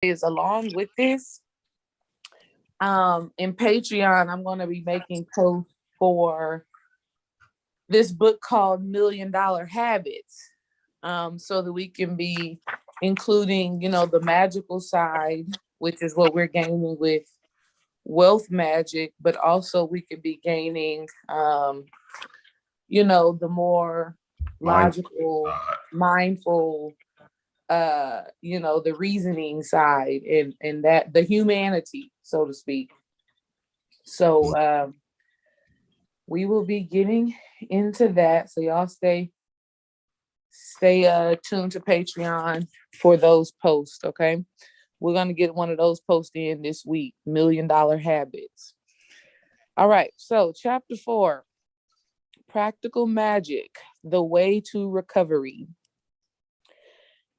is along with this, in Patreon, I'm going to be making posts for this book called $1 Million Habits, so that we can be including, the magical side, which is what we're gaining with Wealth Magic, but also we could be gaining, the more Mindful logical, side. mindful, the reasoning side, and that the humanity, so to speak. So we will be getting into that. So y'all stay tuned to Patreon for those posts, okay? We're gonna get one of those posts in this week, $1 Million Habits. All right, so chapter 4, Practical Magic, the way to recovery.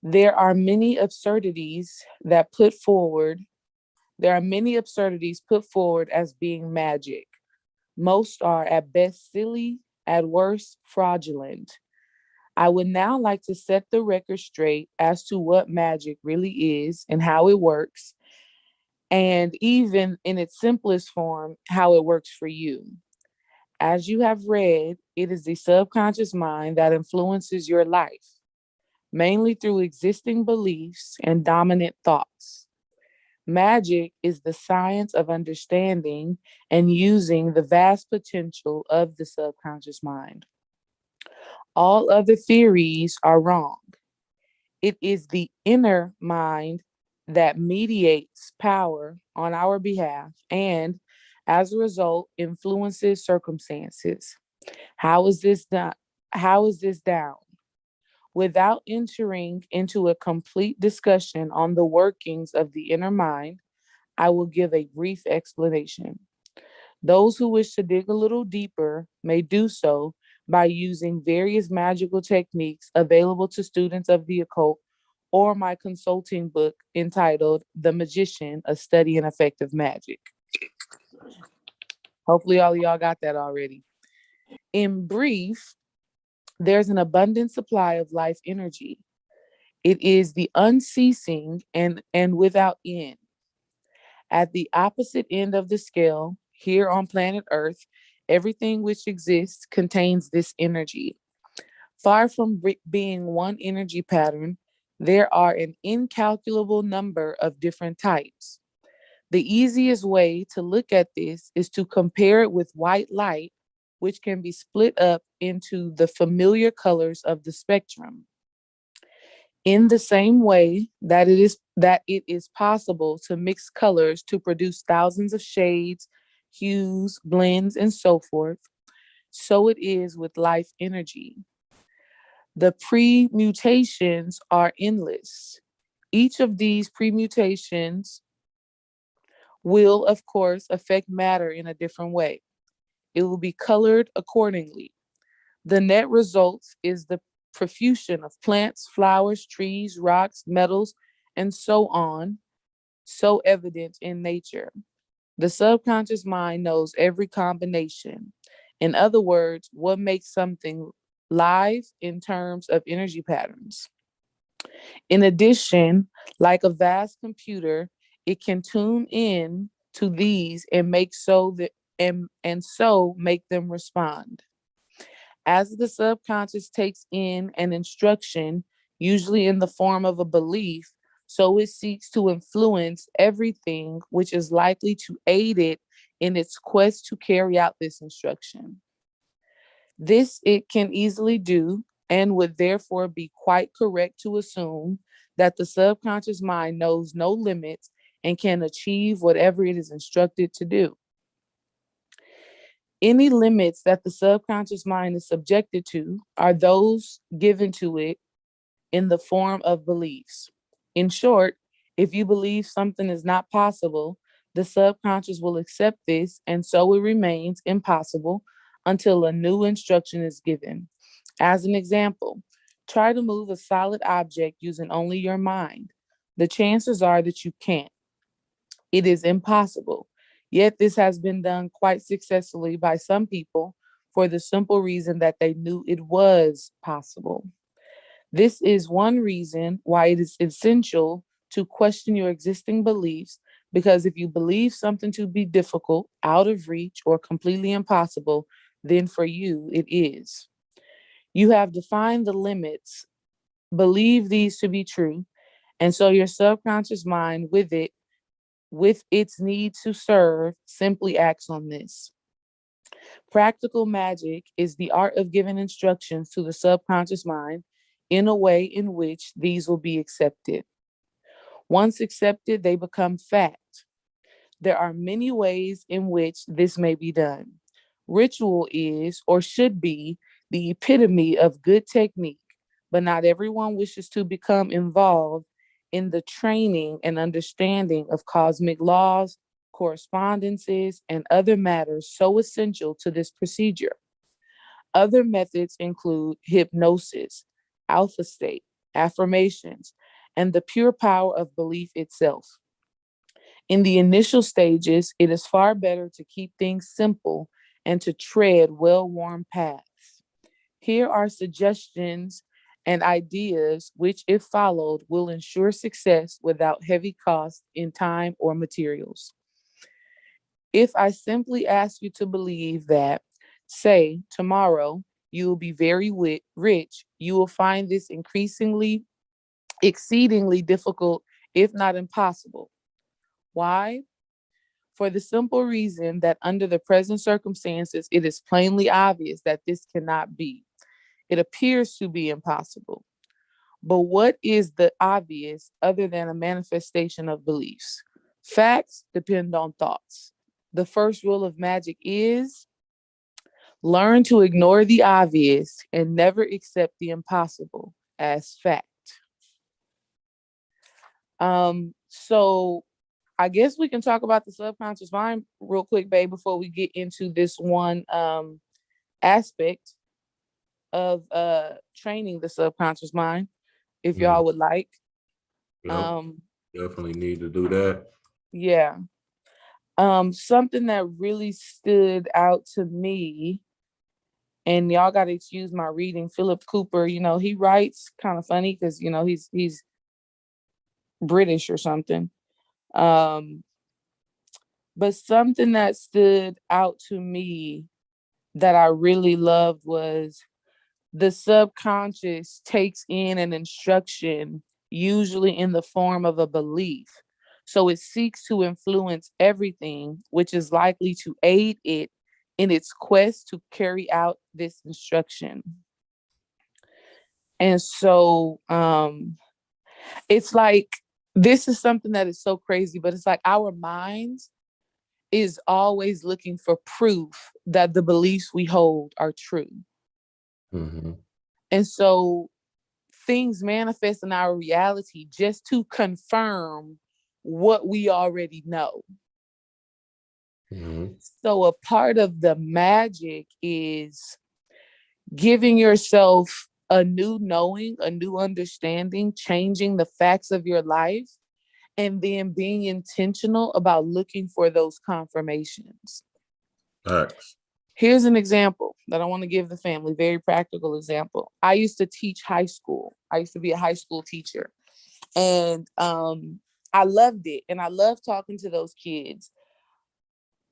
There are many absurdities that put forward, there are many absurdities put forward as being magic. Most are at best silly, at worst fraudulent. I would now like to set the record straight as to what magic really is and how it works, and even in its simplest form, how it works for you. As you have read, it is the subconscious mind that influences your life, mainly through existing beliefs and dominant thoughts. Magic is the science of understanding and using the vast potential of the subconscious mind. All other theories are wrong. It is the inner mind that mediates power on our behalf and, as a result, influences circumstances. How is this done? How is this down? Without entering into a complete discussion on the workings of the inner mind, I will give a brief explanation. Those who wish to dig a little deeper may do so by using various magical techniques available to students of the occult or my consulting book entitled The Magician, A Study in Effective Magic. Hopefully, all of y'all got that already. In brief, there's an abundant supply of life energy. It is the unceasing and without end. At the opposite end of the scale, here on planet Earth, everything which exists contains this energy. Far from being one energy pattern, there are an incalculable number of different types. The easiest way to look at this is to compare it with white light, which can be split up into the familiar colors of the spectrum. In the same way that it is possible to mix colors to produce thousands of shades, hues, blends, and so forth, so it is with life energy. The pre-mutations are endless. Each of these pre-mutations will, of course, affect matter in a different way. It will be colored accordingly. The net result is the profusion of plants, flowers, trees, rocks, metals, and so on, so evident in nature. The subconscious mind knows every combination. In other words, what makes something live in terms of energy patterns. In addition, like a vast computer, it can tune in to these and so make them respond. As the subconscious takes in an instruction, usually in the form of a belief, so it seeks to influence everything which is likely to aid it in its quest to carry out this instruction. This it can easily do, and would therefore be quite correct to assume that the subconscious mind knows no limits and can achieve whatever it is instructed to do. Any limits that the subconscious mind is subjected to are those given to it in the form of beliefs. In short, if you believe something is not possible, the subconscious will accept this, and so it remains impossible until a new instruction is given. As an example, try to move a solid object using only your mind. The chances are that you can't. It is impossible. Yet this has been done quite successfully by some people for the simple reason that they knew it was possible. This is one reason why it is essential to question your existing beliefs, because if you believe something to be difficult, out of reach, or completely impossible, then for you it is. You have defined the limits, believe these to be true, and so your subconscious mind, with its need to serve, simply acts on this. Practical magic is the art of giving instructions to the subconscious mind in a way in which these will be accepted. Once accepted, they become fact. There are many ways in which this may be done. Ritual is, or should be, the epitome of good technique, but not everyone wishes to become involved in the training and understanding of cosmic laws, correspondences, and other matters so essential to this procedure. Other methods include hypnosis, alpha state, affirmations, and the pure power of belief itself. In the initial stages, it is far better to keep things simple and to tread well worn paths. Here are suggestions and ideas which, if followed, will ensure success without heavy cost in time or materials. If I simply ask you to believe that, say, tomorrow you will be very rich, you will find this exceedingly difficult, if not impossible. Why? For the simple reason that under the present circumstances, it is plainly obvious that this cannot be. It appears to be impossible. But what is the obvious other than a manifestation of beliefs? Facts depend on thoughts. The first rule of magic is learn to ignore the obvious and never accept the impossible as fact. So I guess we can talk about the subconscious mind real quick, babe, before we get into this one aspect of training the subconscious mind, if Mm. y'all would like. Yep. Um, Definitely need to do that. yeah. Something that really stood out to me, and y'all gotta excuse my reading. Philip Cooper, he writes kind of funny because he's British or something. Um, but something that stood out to me that I really loved was the subconscious takes in an instruction, usually in the form of a belief. So it seeks to influence everything, which is likely to aid it in its quest to carry out this instruction. And so it's like this is something that is so crazy, but it's like our minds is always looking for proof that the beliefs we hold are true. Mm-hmm. And so things manifest in our reality just to confirm what we already know. Mm-hmm. So a part of the magic is giving yourself a new knowing, a new understanding, changing the facts of your life, and then being intentional about looking for those confirmations. Facts. Here's an example that I want to give the family, very practical example. I used to teach high school. I used to be a high school teacher. And I loved it. And I loved talking to those kids.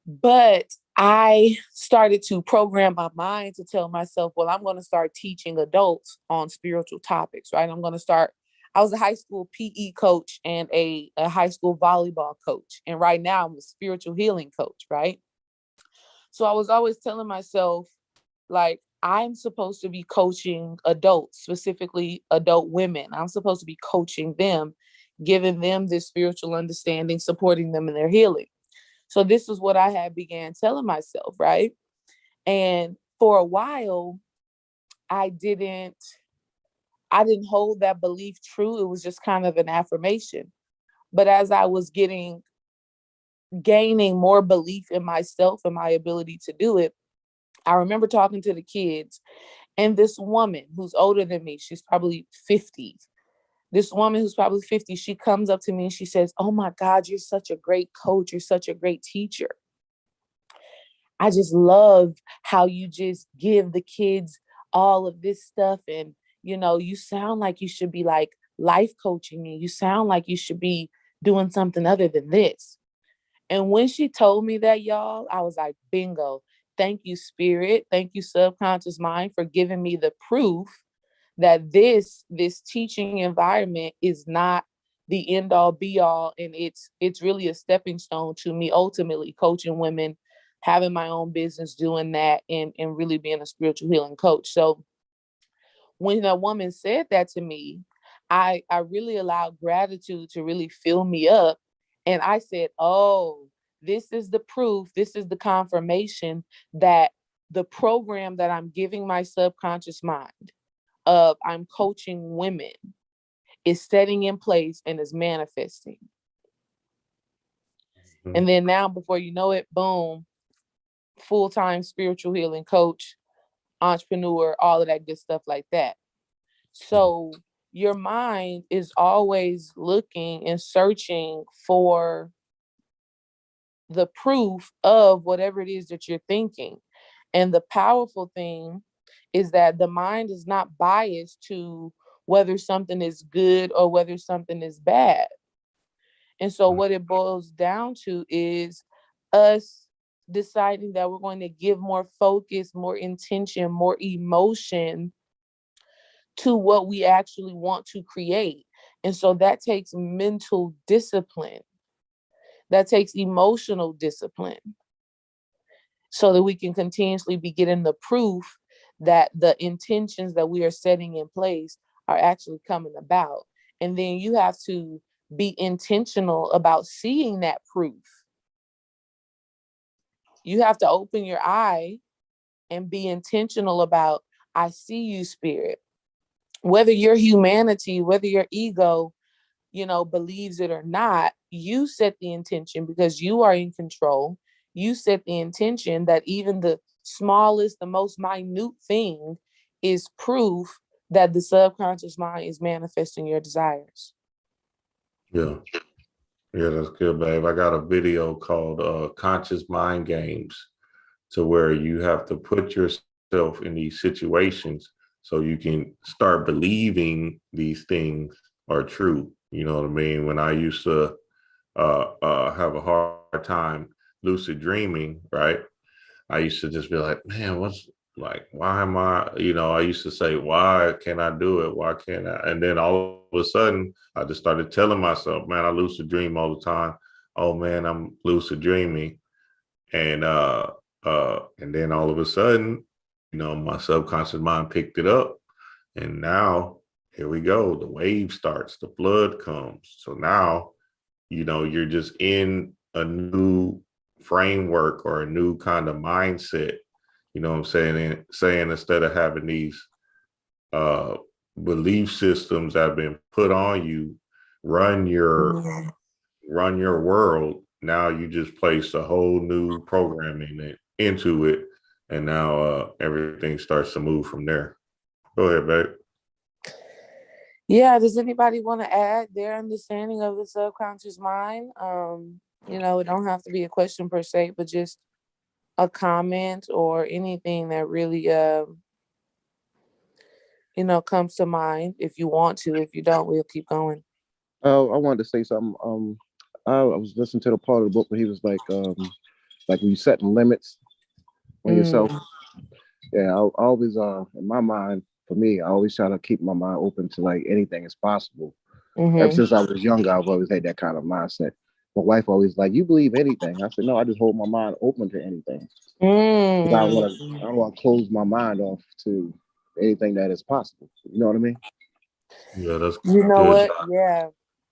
But I started to program my mind to tell myself, well, I'm going to start teaching adults on spiritual topics, right? I was a high school PE coach and a high school volleyball coach. And right now I'm a spiritual healing coach, right? So I was always telling myself, like, I'm supposed to be coaching adults, specifically adult women. I'm supposed to be coaching them, giving them this spiritual understanding, supporting them in their healing. So this is what I had began telling myself, right? And for a while, I didn't I didn't hold that belief true. It was just kind of an affirmation. But as I was gaining more belief in myself and my ability to do it, I remember talking to the kids, and this woman who's older than me, she's probably 50. This woman who's probably 50, she comes up to me and she says, "Oh my God, you're such a great coach. You're such a great teacher. I just love how you just give the kids all of this stuff. And, you sound like you should be like life coaching and you sound like you should be doing something other than this. And when she told me that, y'all, I was like, bingo. Thank you, spirit. Thank you, subconscious mind, for giving me the proof that this teaching environment is not the end all be all, and it's really a stepping stone to me ultimately coaching women, having my own business, doing that, and really being a spiritual healing coach. So when a woman said that to me, I really allowed gratitude to really fill me up. And I said, oh, this is the proof, this is the confirmation that the program that I'm giving my subconscious mind of I'm coaching women is setting in place and is manifesting. Mhm. And then now, before you know it, boom, full-time spiritual healing coach, entrepreneur, all of that good stuff like that. So your mind is always looking and searching for the proof of whatever it is that you're thinking. And the powerful thing is that the mind is not biased to whether something is good or whether something is bad. And so what it boils down to is us deciding that we're going to give more focus, more intention, more emotion to what we actually want to create. And so that takes mental discipline, that takes emotional discipline, so that we can continuously be getting the proof that the intentions that we are setting in place are actually coming about. And then you have to be intentional about seeing that proof. You have to open your eye and be intentional about, I see you, spirit. Whether your humanity, whether your ego, believes it or not, you set the intention because you are in control. You set the intention that even the smallest, the most minute thing is proof that the subconscious mind is manifesting your desires. Yeah. Yeah, that's good, babe. I got a video called Conscious Mind Games, to where you have to put yourself in these situations so you can start believing these things are true. You know what I mean? When I used to have a hard time lucid dreaming, right? I used to just be like, man, why am I, I used to say, why can't I do it? Why can't I? And then all of a sudden, I just started telling myself, man, I lucid dream all the time. Oh man, I'm lucid dreaming. And and then all of a sudden, my subconscious mind picked it up. And now here we go. The wave starts, the blood comes. So now, you're just in a new framework or a new kind of mindset. You know what I'm saying? Saying instead of having these uh belief systems that have been put on you, run your Mhm. run your world. Now you just place a whole new programming into it, and now everything starts to move from there. Go ahead, babe. Yeah, does anybody want to add their understanding of the subconscious mind? It don't have to be a question per se, but just a comment or anything that really comes to mind. If you want to, if you don't, we'll keep going. I wanted to say something. I was listening to the part of the book where he was like when you setting limits on yourself. Mm, Yeah, I always, in my mind, for me, I always try to keep my mind open to like anything is possible. Ever mm-hmm. since I was younger, I've always had that kind of mindset. My wife always like, "You believe anything?" I said, "No, I just hold my mind open to anything because I don't want to close my mind off to anything that is possible." You know what I mean? Yeah, that's You know good. what? Yeah.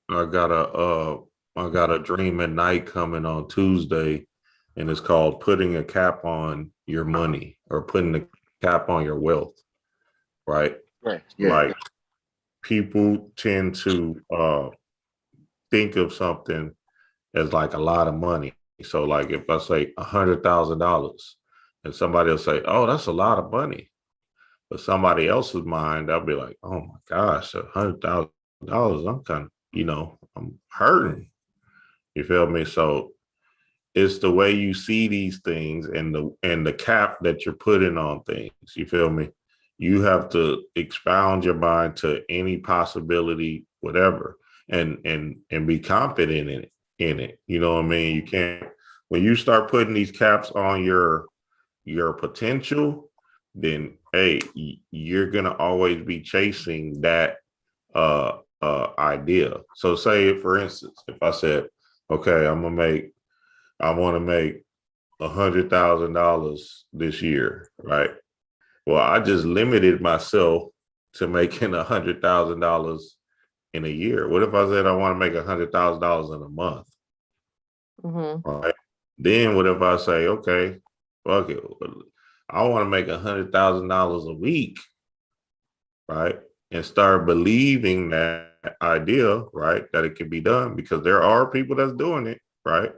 I got a I got a dream at night coming on Tuesday, and it's called putting a cap on your money or putting a cap on your wealth, right? Right. Yeah. Like people tend to think of something as like a lot of money. So like if I say $100,000 and somebody will say, oh, that's a lot of money. But somebody else's mind, I'll be like, oh my gosh, $100,000. I'm kind of, I'm hurting. You feel me? So it's the way you see these things and the cap that you're putting on things. You feel me? You have to expound your mind to any possibility whatever, and be confident in it. You know what I mean? You can't, when you start putting these caps on your potential, then hey, you're gonna always be chasing that idea. So say, for instance, if I said, okay, I want to make $100,000 this year, right? Well, I just limited myself to making $100,000 in a year. What if I said I want to make $100,000 in a month? Mm-hmm. Right. Then what if I say, okay, fuck it, I want to make $100,000 a week, right? And start believing that idea, right, that it can be done, because there are people that's doing it, right?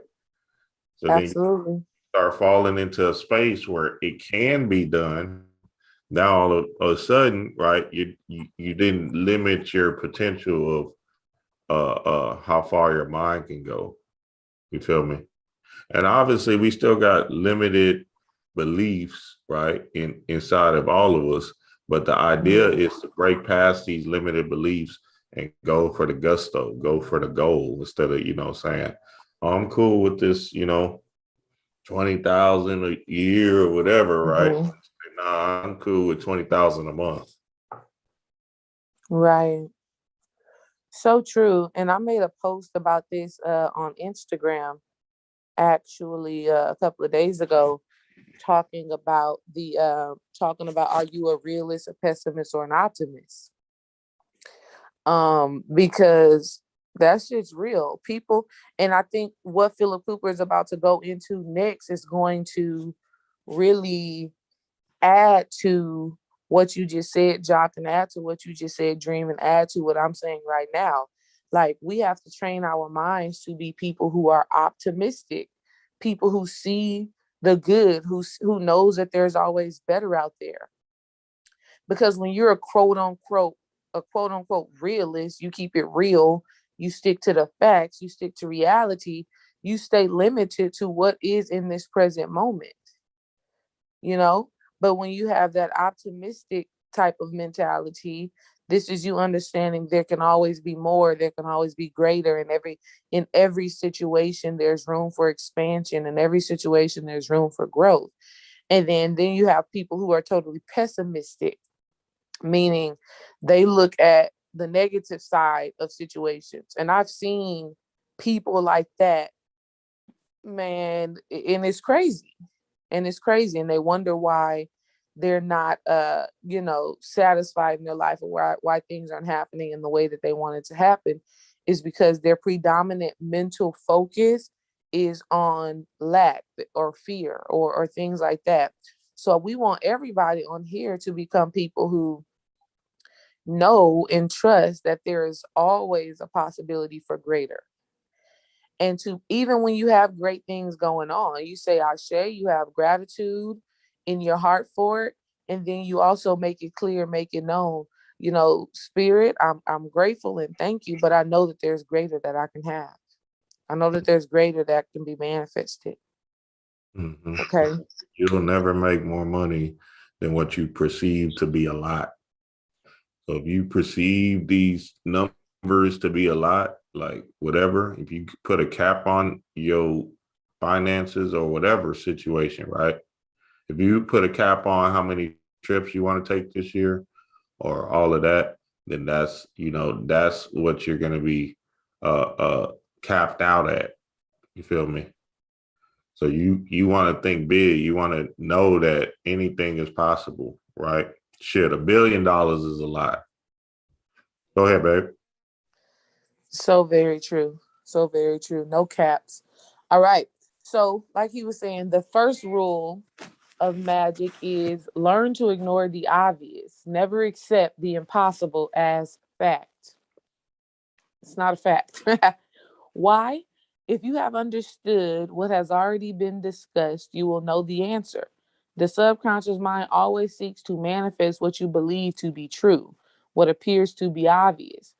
So then you Absolutely. start falling into a space where it can be done. Now all of a sudden, right, you didn't limit your potential of how far your mind can go. You feel me? And obviously we still got limited beliefs, right, inside of all of us. But the idea is to break past these limited beliefs and go for the gusto, go for the goal, instead of, saying, oh, I'm cool with this, 20,000 a year or whatever, right? Mm-hmm. Nah, I'm cool with 20,000 a month. Right. So true. And I made a post about this on Instagram actually a couple of days ago, talking about, are you a realist, a pessimist, or an optimist? Because that shit's real. People, and I think what Philip Cooper is about to go into next is going to really add to what you just said, Jock, and add to what you just said, Dream, and add to what I'm saying right now. Like, we have to train our minds to be people who are optimistic, people who see the good, who knows that there's always better out there. Because when you're a quote unquote realist, you keep it real, you stick to the facts, you stick to reality, you stay limited to what is in this present moment, you know. But when you have that optimistic type of mentality, this is you understanding there can always be more, there can always be greater. In every situation there's room for expansion, in every situation there's room for growth. And then you have people who are totally pessimistic, meaning they look at the negative side of situations. And I've seen people like that, man, and it's crazy. And it's crazy. And they wonder why they're not satisfied in their life, or why things aren't happening in the way that they want it to happen, is because their predominant mental focus is on lack or fear or things like that. So we want everybody on here to become people who know and trust that there is always a possibility for greater. And to, even when you have great things going on, you say Ashe, you have gratitude in your heart for it. And then you also make it clear, make it known, Spirit, I'm grateful and thank you, but I know that there's greater that I can have. I know that there's greater that can be manifested. Mm-hmm. Okay. You'll never make more money than what you perceive to be a lot. So if you perceive these numbers to be a lot, like whatever, if you put a cap on your finances or whatever situation, right? If you put a cap on how many trips you want to take this year or all of that, then that's what you're going to be capped out at. You feel me? So you want to think big. You want to know that anything is possible, right? Shit, $1 billion is a lot. Go ahead, babe. So very true. So very true. No caps. All right. So, like he was saying, the first rule of magic is learn to ignore the obvious. Never accept the impossible as fact. It's not a fact. Why? If you have understood what has already been discussed, you will know the answer. The subconscious mind always seeks to manifest what you believe to be true, what appears to be obvious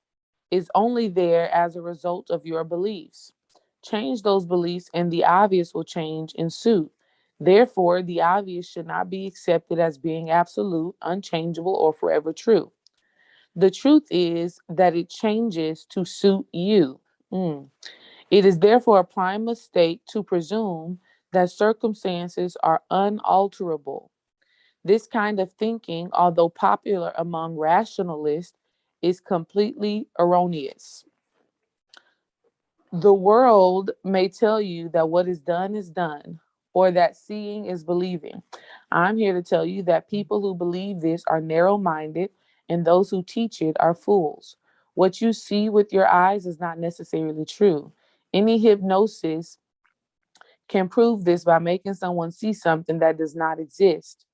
is only there as a result of your beliefs. Change those beliefs, and the obvious will change in suit. Therefore, the obvious should not be accepted as being absolute, unchangeable, or forever true. The truth is that it changes to suit you. Mm. It is therefore a prime mistake to presume that circumstances are unalterable. This kind of thinking, although popular among rationalists, is completely erroneous. The world may tell you that what is done, or that seeing is believing. I'm here to tell you that people who believe this are narrow minded, and those who teach it are fools. What you see with your eyes is not necessarily true. Any hypnosis can prove this by making someone see something that does not exist.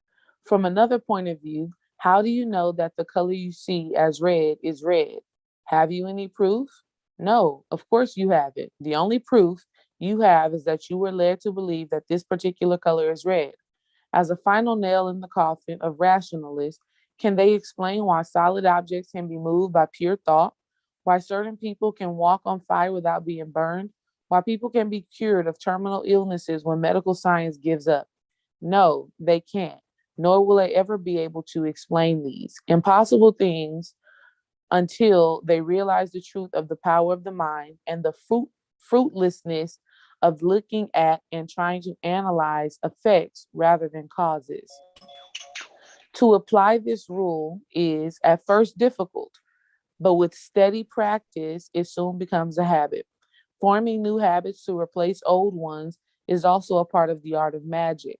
From another point of view, how do you know that the color you see as red is red? Have you any proof? No, of course you haven't. The only proof you have is that you were led to believe that this particular color is red. As a final nail in the coffin of rationalists, can they explain why solid objects can be moved by pure thought? Why certain people can walk on fire without being burned? Why people can be cured of terminal illnesses when medical science gives up? No, they can't, nor will they ever be able to explain these impossible things until they realize the truth of the power of the mind and the fruitlessness of looking at and trying to analyze effects rather than causes. To apply this rule is at first difficult, but with steady practice, it soon becomes a habit. Forming new habits to replace old ones is also a part of the art of magic.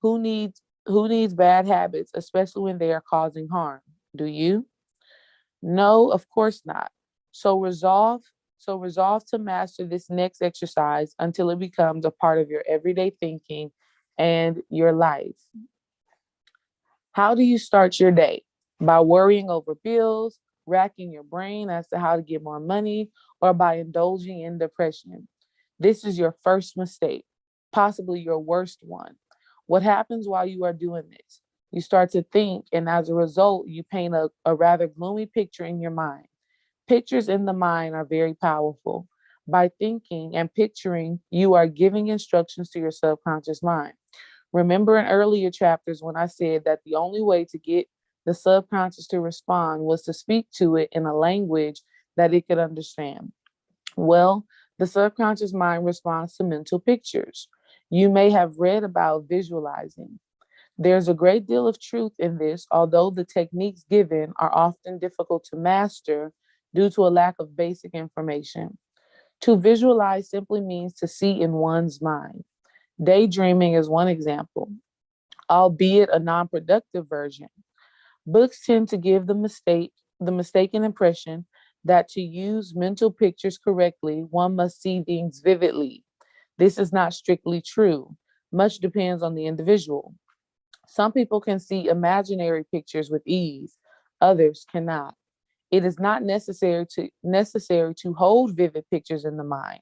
Who needs bad habits, especially when they are causing harm? Do you? No, of course not. So resolve so resolve to master this next exercise until it becomes a part of your everyday thinking and your life. How do you start your day? By worrying over bills, racking your brain as to how to get more money, or by indulging in depression? This is your first mistake, possibly your worst one. What happens while you are doing this? You start to think, and as a result, you paint a rather gloomy picture in your mind. Pictures in the mind are very powerful. By thinking and picturing, you are giving instructions to your subconscious mind. Remember in earlier chapters when I said that the only way to get the subconscious to respond was to speak to it in a language that it could understand. Well, the subconscious mind responds to mental pictures. You may have read about visualizing. There's a great deal of truth in this, although the techniques given are often difficult to master due to a lack of basic information. To visualize simply means to see in one's mind. Daydreaming is one example, albeit a non-productive version. Books tend to give the mistaken impression that to use mental pictures correctly, one must see things vividly. This is not strictly true. Much depends on the individual. Some people can see imaginary pictures with ease, others cannot. It is not necessary to hold vivid pictures in the mind.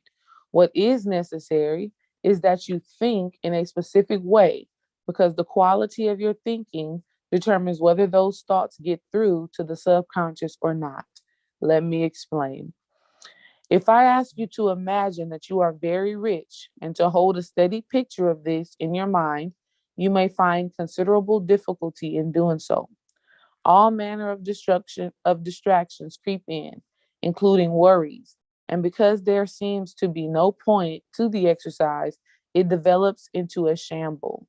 What is necessary is that you think in a specific way, because the quality of your thinking determines whether those thoughts get through to the subconscious or not. Let me explain. If I ask you to imagine that you are very rich and to hold a steady picture of this in your mind, you may find considerable difficulty in doing so. All manner of distractions creep in, including worries. And because there seems to be no point to the exercise, it develops into a shamble.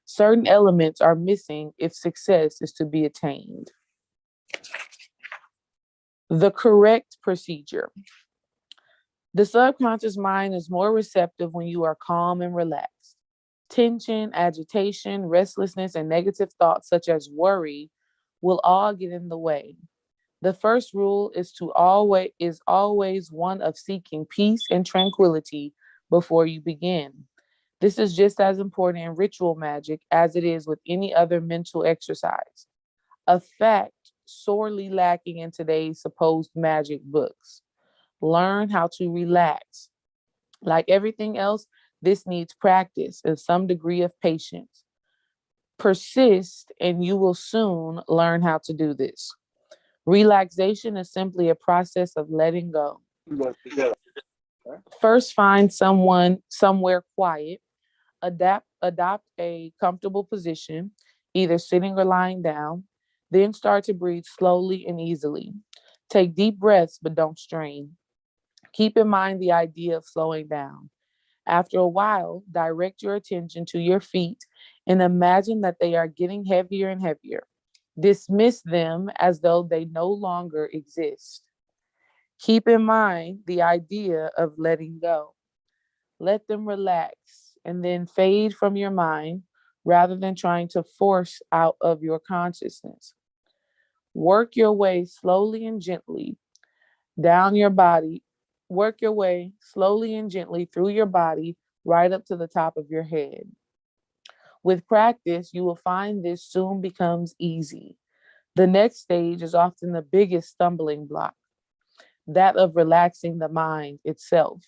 Certain elements are missing if success is to be attained. The correct procedure. The subconscious mind is more receptive when you are calm and relaxed. Tension, agitation, restlessness, and negative thoughts such as worry will all get in the way. The first rule is always one of seeking peace and tranquility before you begin. This is just as important in ritual magic as it is with any other mental exercise, a fact sorely lacking in today's supposed magic books. Learn how to relax. Like everything else, this needs practice and some degree of patience. Persist, and you will soon learn how to do this. Relaxation is simply a process of letting go. First, find someone somewhere quiet. Adopt a comfortable position, either sitting or lying down. Then start to breathe slowly and easily. Take deep breaths, but don't strain. Keep in mind the idea of slowing down. After a while, direct your attention to your feet and imagine that they are getting heavier and heavier. Dismiss them as though they no longer exist. Keep in mind the idea of letting go. Let them relax and then fade from your mind rather than trying to force out of your consciousness. Work your way slowly and gently down your body. Work your way slowly and gently through your body right up to the top of your head. With practice, you will find this soon becomes easy. The next stage is often the biggest stumbling block, that of relaxing the mind itself.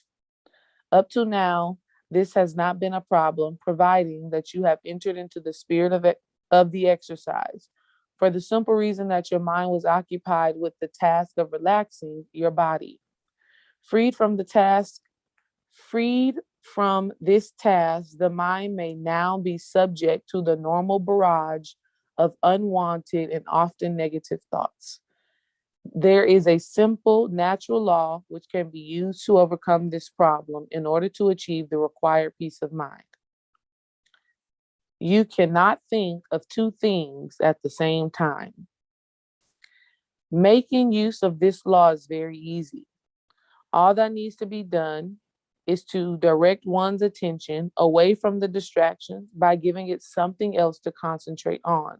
Up to now, this has not been a problem, providing that you have entered into the spirit of the exercise, for the simple reason that your mind was occupied with the task of relaxing your body. Freed from the task, freed from this task, the mind may now be subject to the normal barrage of unwanted and often negative thoughts. There is a simple natural law which can be used to overcome this problem in order to achieve the required peace of mind. You cannot think of two things at the same time. Making use of this law is very easy. All that needs to be done is to direct one's attention away from the distractions by giving it something else to concentrate on.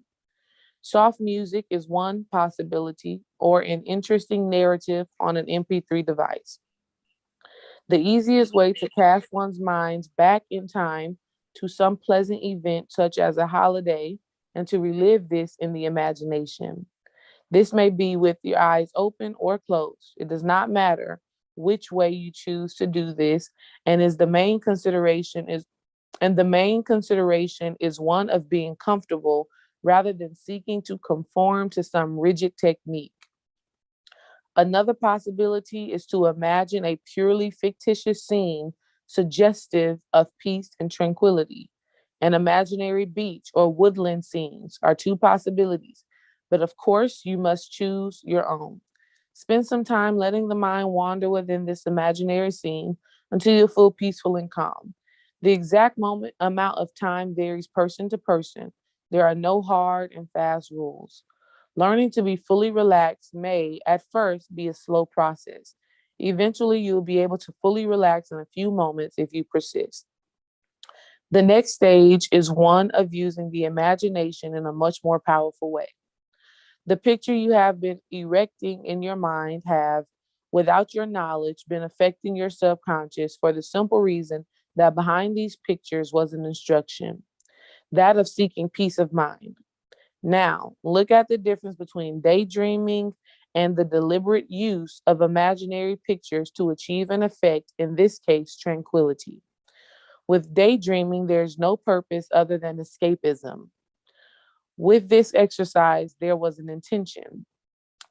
Soft music is one possibility, or an interesting narrative on an MP3 device. The easiest way to cast one's minds back in time to some pleasant event, such as a holiday, and to relive this in the imagination. This may be with your eyes open or closed. It does not matter which way you choose to do this, and is the main consideration is and the main consideration is one of being comfortable rather than seeking to conform to some rigid technique. Another possibility is to imagine a purely fictitious scene suggestive of peace and tranquility. An imaginary beach or woodland scenes are two possibilities, but of course, you must choose your own. Spend some time letting the mind wander within this imaginary scene until you feel peaceful and calm. The exact amount of time varies person to person. There are no hard and fast rules. Learning to be fully relaxed may, at first, be a slow process. Eventually, you'll be able to fully relax in a few moments if you persist. The next stage is one of using the imagination in a much more powerful way. The picture you have been erecting in your mind have, without your knowledge, been affecting your subconscious for the simple reason that behind these pictures was an instruction, that of seeking peace of mind. Now, look at the difference between daydreaming and the deliberate use of imaginary pictures to achieve an effect, in this case, tranquility. With daydreaming, there is no purpose other than escapism. With this exercise, there was an intention.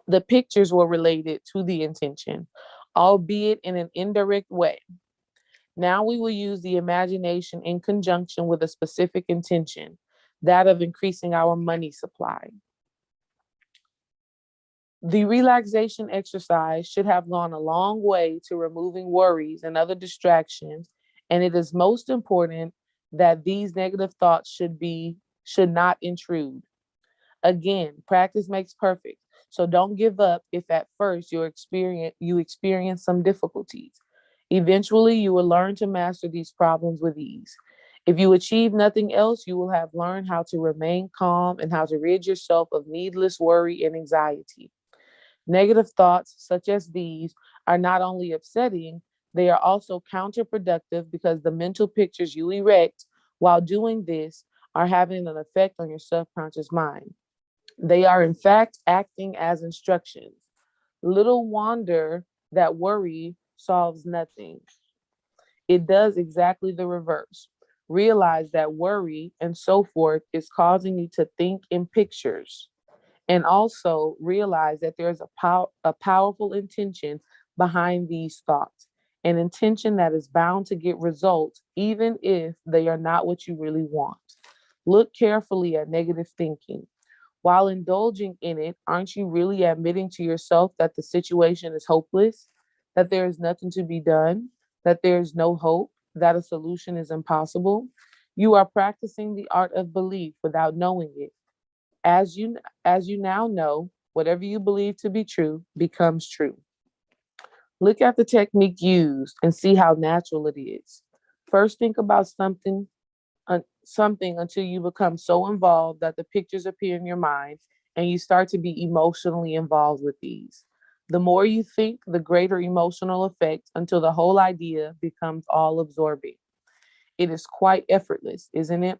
The pictures were related to the intention, albeit in an indirect way. Now we will use the imagination in conjunction with a specific intention, that of increasing our money supply. The relaxation exercise should have gone a long way to removing worries and other distractions, and it is most important that these negative thoughts should not intrude. Again, practice makes perfect. So don't give up if at first you experience some difficulties. Eventually, you will learn to master these problems with ease. If you achieve nothing else, you will have learned how to remain calm and how to rid yourself of needless worry and anxiety. Negative thoughts, such as these, are not only upsetting, they are also counterproductive because the mental pictures you erect while doing this are having an effect on your subconscious mind. They are, in fact, acting as instructions. Little wonder that worry solves nothing. It does exactly the reverse. Realize that worry and so forth is causing you to think in pictures. And also realize that there's a powerful intention behind these thoughts, an intention that is bound to get results, even if they are not what you really want. Look carefully at negative thinking. While indulging in it, aren't you really admitting to yourself that the situation is hopeless, that there is nothing to be done, that there is no hope, that a solution is impossible? You are practicing the art of belief without knowing it. As you now know, whatever you believe to be true becomes true. Look at the technique used and see how natural it is. First, think about something until you become so involved that the pictures appear in your mind and you start to be emotionally involved with these. The more you think, the greater emotional effect until the whole idea becomes all absorbing. It is quite effortless, isn't it?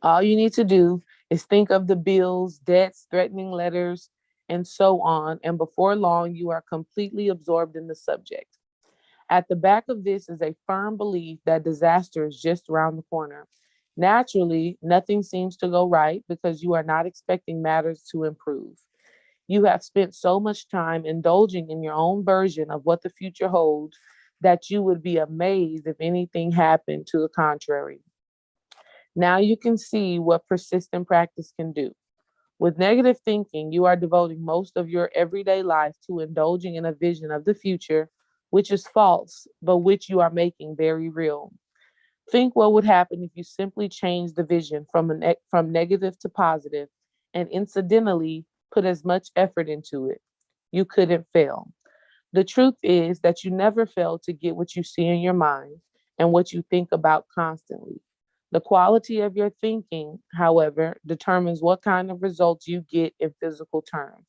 All you need to do is think of the bills, debts, threatening letters, and so on. And before long, you are completely absorbed in the subject. At the back of this is a firm belief that disaster is just around the corner. Naturally, nothing seems to go right because you are not expecting matters to improve. You have spent so much time indulging in your own version of what the future holds that you would be amazed if anything happened to the contrary. Now you can see what persistent practice can do. With negative thinking, you are devoting most of your everyday life to indulging in a vision of the future, which is false, but which you are making very real. Think what would happen if you simply changed the vision from negative to positive and incidentally put as much effort into it. You couldn't fail. The truth is that you never fail to get what you see in your mind and what you think about constantly. The quality of your thinking, however, determines what kind of results you get in physical terms.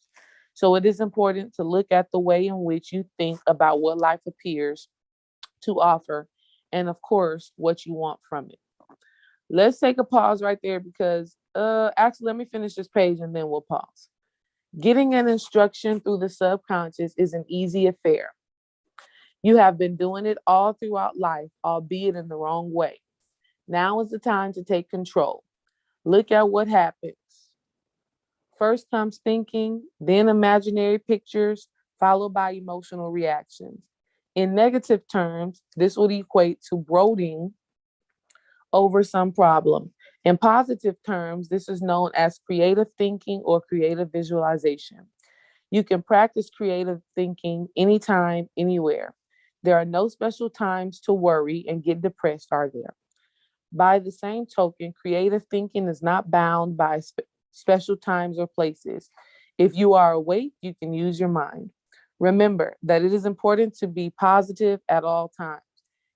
So it is important to look at the way in which you think about what life appears to offer and, of course, what you want from it. Let's take a pause right there because actually let me finish this page and then we'll pause. Getting an instruction through the subconscious is an easy affair. You have been doing it all throughout life, albeit in the wrong way. Now is the time to take control. Look at what happens. First comes thinking, then imaginary pictures, followed by emotional reactions. In negative terms, this would equate to brooding over some problem. In positive terms, this is known as creative thinking or creative visualization. You can practice creative thinking anytime, anywhere. There are no special times to worry and get depressed, are there? By the same token, creative thinking is not bound by special times or places. If you are awake, you can use your mind. Remember that it is important to be positive at all times.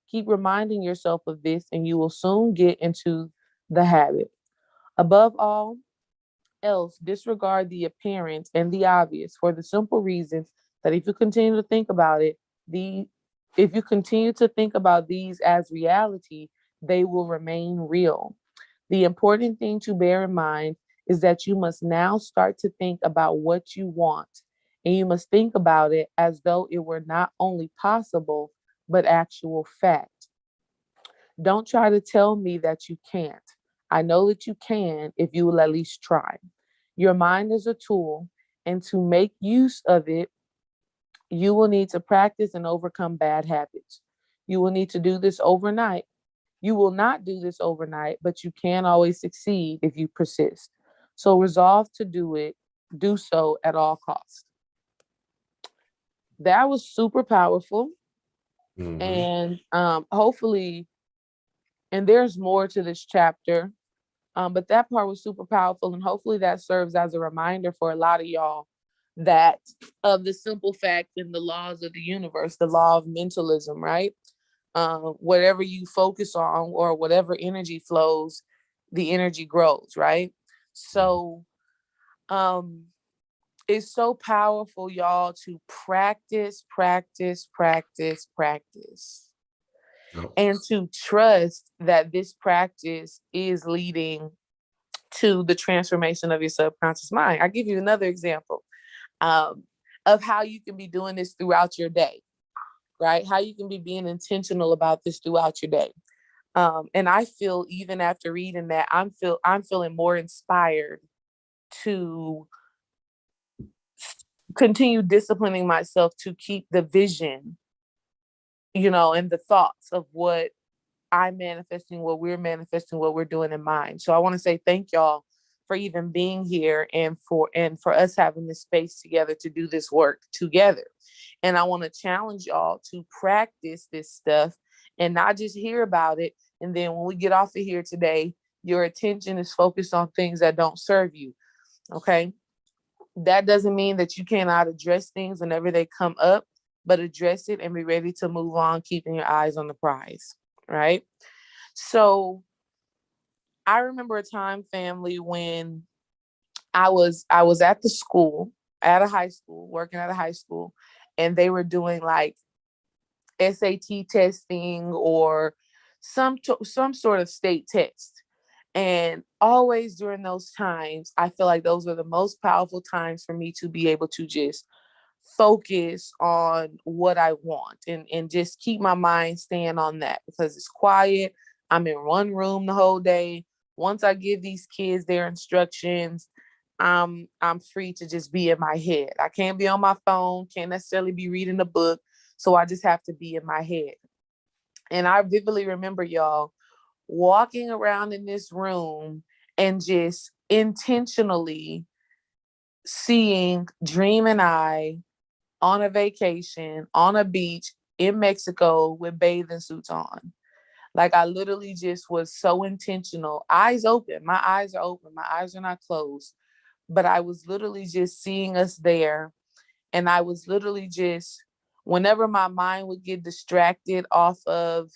Keep reminding yourself of this, and you will soon get into the habit. Above all else, disregard the apparent and the obvious for the simple reason that if you continue to think about these as reality, they will remain real. The important thing to bear in mind is that you must now start to think about what you want, and you must think about it as though it were not only possible, but actual fact. Don't try to tell me that you can't. I know that you can if you will at least try. Your mind is a tool, and to make use of it, you will need to practice and overcome bad habits. You will need to do this overnight. You will not do this overnight, but you can always succeed if you persist. So resolve to do so at all costs. That was super powerful. Mm-hmm. And hopefully, and there's more to this chapter, but that part was super powerful. And hopefully that serves as a reminder for a lot of y'all that of the simple fact in the laws of the universe, the law of mentalism, right? Whatever you focus on or whatever energy flows, the energy grows, right? So it's so powerful, y'all, to practice, practice, practice, practice, Yep. and to trust that this practice is leading to the transformation of your subconscious mind. I'll give you another example um, of how you can be doing this throughout your day, right? How you can be being intentional about this throughout your day. And I feel even after reading that, I'm feeling more inspired to continue disciplining myself to keep the vision, and the thoughts of what I'm manifesting, what we're manifesting, what we're doing in mind. So I want to say thank y'all for even being here and for us having this space together to do this work together. And I want to challenge y'all to practice this stuff and not just hear about it. And then when we get off of here today, your attention is focused on things that don't serve you. Okay. That doesn't mean that you cannot address things whenever they come up, but address it and be ready to move on, keeping your eyes on the prize. Right. So I remember a time, family, when I was at the school, at a high school, working at a high school, and they were doing like SAT testing or some sort of state test. And always during those times, I feel like those were the most powerful times for me to be able to just focus on what I want and just keep my mind staying on that because it's quiet. I'm in one room the whole day. Once I give these kids their instructions, I'm free to just be in my head. I can't be on my phone, can't necessarily be reading a book. So I just have to be in my head. And I vividly remember, y'all, walking around in this room and just intentionally seeing Dream and I on a vacation, on a beach in Mexico with bathing suits on. Like I literally just was so intentional, eyes open. My eyes are open. My eyes are not closed. But I was literally just seeing us there. And I was literally just, whenever my mind would get distracted off of,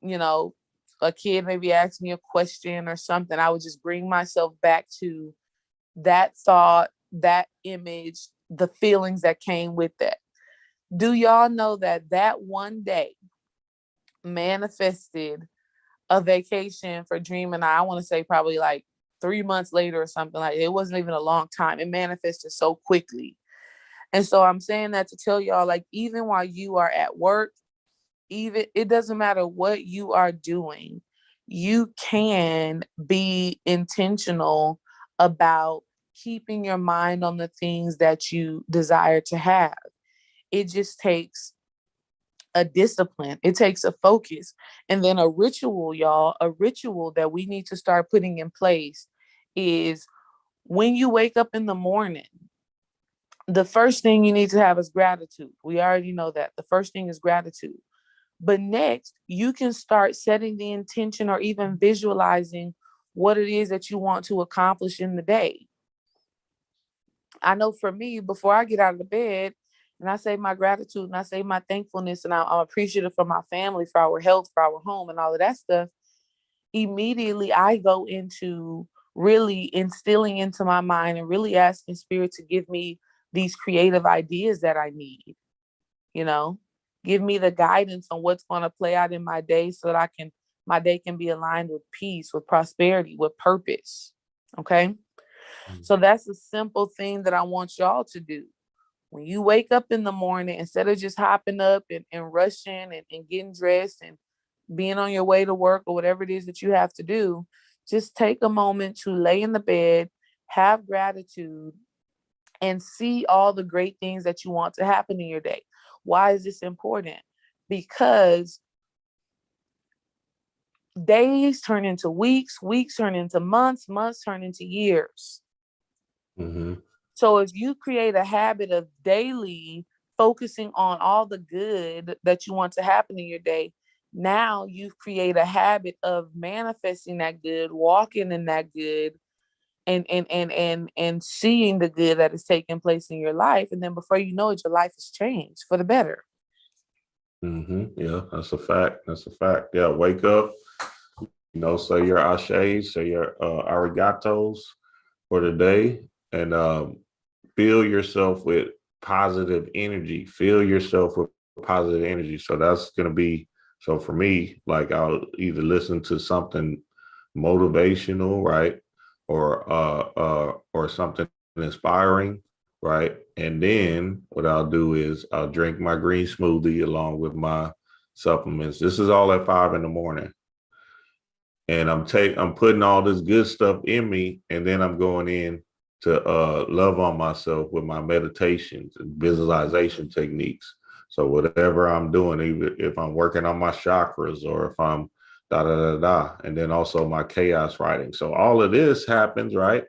you know, a kid maybe asked me a question or something, I would just bring myself back to that thought, that image, the feelings that came with that. Do y'all know that that one day manifested a vacation for Dream and I want to say probably like 3 months later or something. Like it wasn't even a long time. It manifested so quickly. And so I'm saying that to tell y'all, like, even while you are at work, even it doesn't matter what you are doing, you can be intentional about keeping your mind on the things that you desire to have. It just takes a discipline. It takes a focus. And then a ritual, y'all, a ritual that we need to start putting in place is when you wake up in the morning, the first thing you need to have is gratitude. We already know that. The first thing is gratitude. But next, you can start setting the intention or even visualizing what it is that you want to accomplish in the day. I know for me, before I get out of the bed and I say my gratitude and I say my thankfulness and I'm appreciative for my family, for our health, for our home and all of that stuff, immediately I go into really instilling into my mind and really asking spirit to give me these creative ideas that I need, you know, give me the guidance on what's going to play out in my day so that my day can be aligned with peace, with prosperity, with purpose. Okay. So that's a simple thing that I want y'all to do. When you wake up in the morning, instead of just hopping up and rushing and getting dressed and being on your way to work or whatever it is that you have to do, just take a moment to lay in the bed, have gratitude, and see all the great things that you want to happen in your day. Why is this important? Because days turn into weeks, weeks turn into months, months turn into years. Mm-hmm. So if you create a habit of daily focusing on all the good that you want to happen in your day, now you create a habit of manifesting that good, walking in that good, and seeing the good that is taking place in your life. And then before you know it, your life has changed for the better. Mm-hmm. Yeah, that's a fact. That's a fact. Yeah, wake up, say your ashes, say your arigatos for the day, and fill yourself with positive energy. Fill yourself with positive energy. So that's going to be, so for me, like I'll either listen to something motivational, right? Or something inspiring, right? And then what I'll do is I'll drink my green smoothie along with my supplements. This is all at 5 a.m. And I'm putting all this good stuff in me, and then I'm going in to love on myself with my meditations and visualization techniques. So whatever I'm doing, even if I'm working on my chakras or if I'm da da da da, and then also my chaos writing. So all of this happens, right?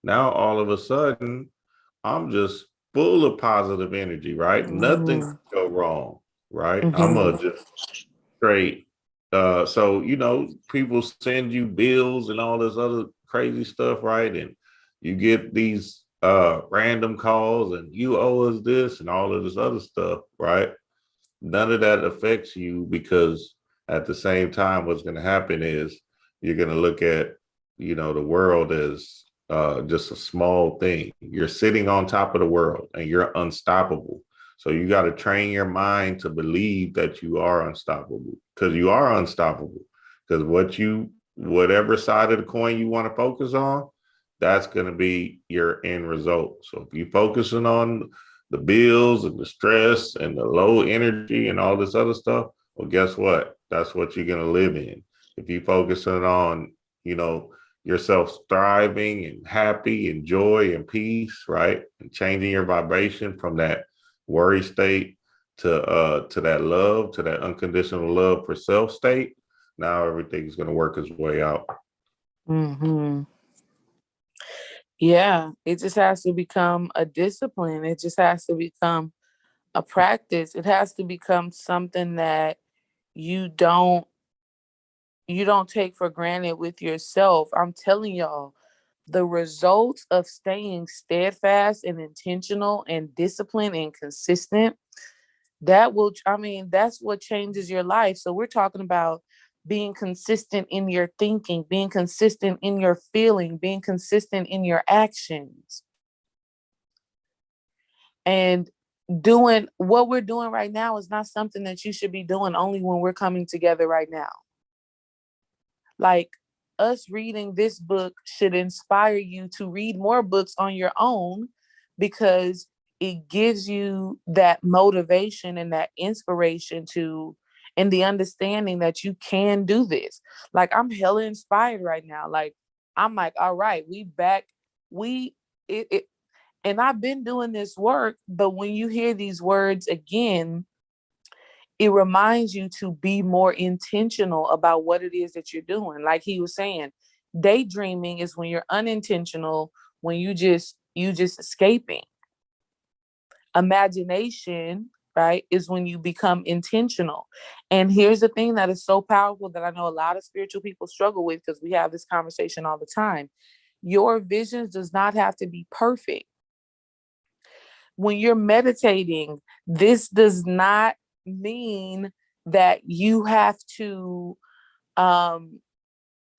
Now all of a sudden, I'm just full of positive energy, right? Nothing can go wrong, right? I'm Mm-hmm. a just straight. So people send you bills and all this other crazy stuff, right? And you get these random calls, and you owe us this and all of this other stuff, right? None of that affects you, because at the same time, what's going to happen is you're going to look at, the world as just a small thing. You're sitting on top of the world and you're unstoppable. So you got to train your mind to believe that you are unstoppable, because you are unstoppable. Because whatever side of the coin you want to focus on, that's going to be your end result. So if you're focusing on the bills and the stress and the low energy and all this other stuff, well, guess what? That's what you're going to live in. If you focusing on, yourself thriving and happy and joy and peace, right? And changing your vibration from that worry state to that love, to that unconditional love for self state, now everything's going to work its way out. Mm-hmm. Yeah, it just has to become a discipline. It just has to become a practice. It has to become something that you don't take for granted with yourself. I'm telling y'all, the results of staying steadfast and intentional and disciplined and consistent, that's what changes your life. So we're talking about being consistent in your thinking, being consistent in your feeling, being consistent in your actions. And doing what we're doing right now is not something that you should be doing only when we're coming together right now. Like, us reading this book should inspire you to read more books on your own, because it gives you that motivation and that inspiration and the understanding that you can do this. Like, I'm hella inspired right now. Like, I'm like, all right, we back. We it and I've been doing this work, but when you hear these words again, it reminds you to be more intentional about what it is that you're doing. Like he was saying, daydreaming is when you're unintentional, when you just escaping. Imagination, right, is when you become intentional. And here's the thing that is so powerful that I know a lot of spiritual people struggle with, because we have this conversation all the time. Your visions does not have to be perfect. When you're meditating, this does not mean that you have to um,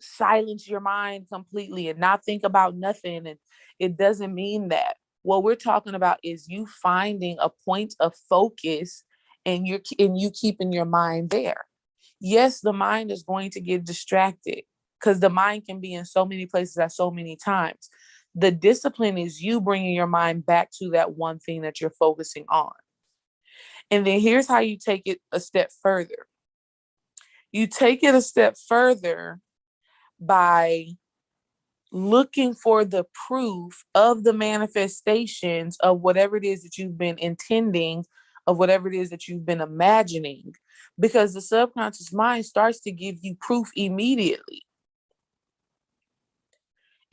silence your mind completely and not think about nothing. And it doesn't mean that. What we're talking about is you finding a point of focus, and you keeping your mind there. Yes, the mind is going to get distracted, because the mind can be in so many places at so many times. The discipline is you bringing your mind back to that one thing that you're focusing on. And then here's how you take it a step further. You take it a step further by looking for the proof of the manifestations of whatever it is that you've been intending, of whatever it is that you've been imagining, because the subconscious mind starts to give you proof immediately.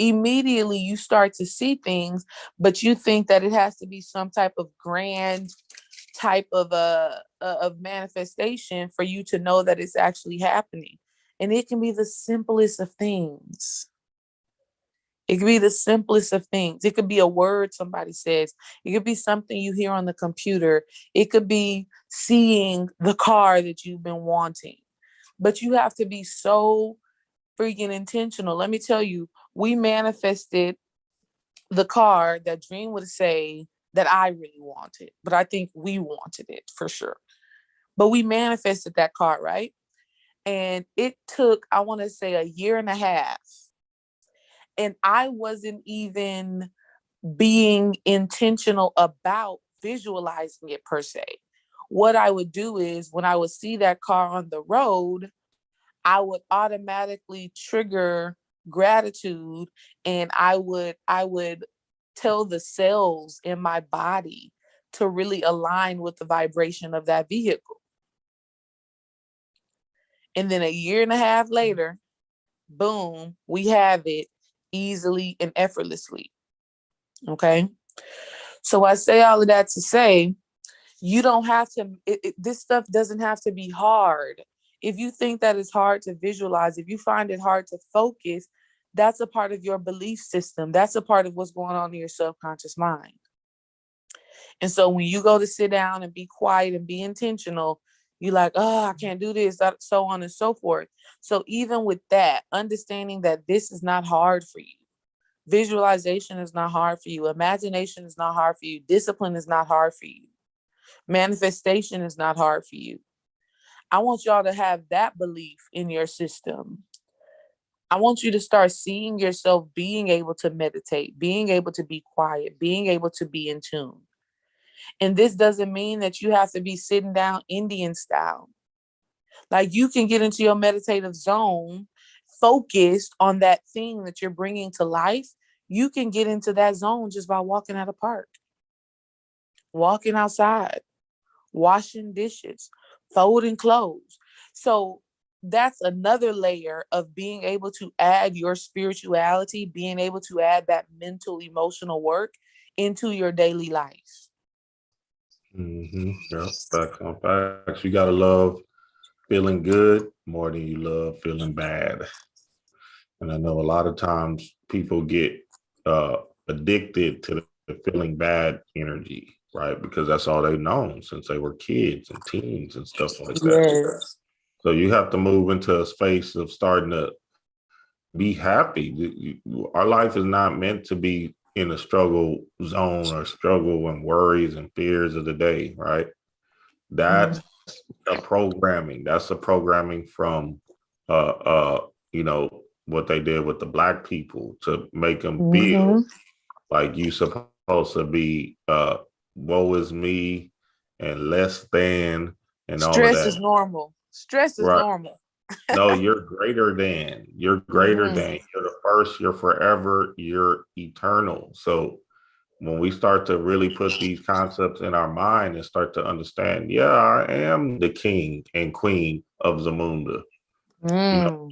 Immediately you start to see things, but you think that it has to be some type of grand type of manifestation for you to know that it's actually happening. And it can be the simplest of things. It could be the simplest of things. It could be a word somebody says. It could be something you hear on the computer. It could be seeing the car that you've been wanting. But you have to be so freaking intentional. Let me tell you, we manifested the car that Dream would say that I really wanted, but I think we wanted it for sure. But we manifested that car, right? And it took, I want to say, a year and a half. And I wasn't even being intentional about visualizing it per se. What I would do is when I would see that car on the road, I would automatically trigger gratitude, and I would tell the cells in my body to really align with the vibration of that vehicle. And then a year and a half later, boom, we have it easily and effortlessly. Okay. So I say all of that to say, you don't have to, this stuff doesn't have to be hard. If you think that it's hard to visualize, if you find it hard to focus, that's a part of your belief system. That's a part of what's going on in your subconscious mind. And so when you go to sit down and be quiet and be intentional, you're like, oh, I can't do this, so on and so forth. So even with that, understanding that this is not hard for you. Visualization is not hard for you. Imagination is not hard for you. Discipline is not hard for you. Manifestation is not hard for you. I want y'all to have that belief in your system. I want you to start seeing yourself being able to meditate, being able to be quiet, being able to be in tune. And this doesn't mean that you have to be sitting down Indian style. Like, you can get into your meditative zone, focused on that thing that you're bringing to life. You can get into that zone just by walking at a park, walking outside, washing dishes, folding clothes. So that's another layer of being able to add your spirituality, being able to add that mental, emotional work into your daily life. Yeah, facts on facts. You gotta love feeling good more than you love feeling bad. And I know a lot of times people get addicted to the feeling bad energy, right? Because that's all they've known since they were kids and teens and stuff like that. Yes. So you have to move into a space of starting to be happy. Our life is not meant to be in a struggle zone or struggle and worries and fears of the day, right? That's a programming. That's a programming from you know, what they did with the Black people to make them feel like you supposed to be woe is me and less than and all of Stress is that. normal. Stress is Right. normal. No, you're greater than. You're greater than. You're the first, you're forever, you're eternal. So when we start to really put these concepts in our mind and start to understand, yeah, I am the king and queen of Zamunda. You know,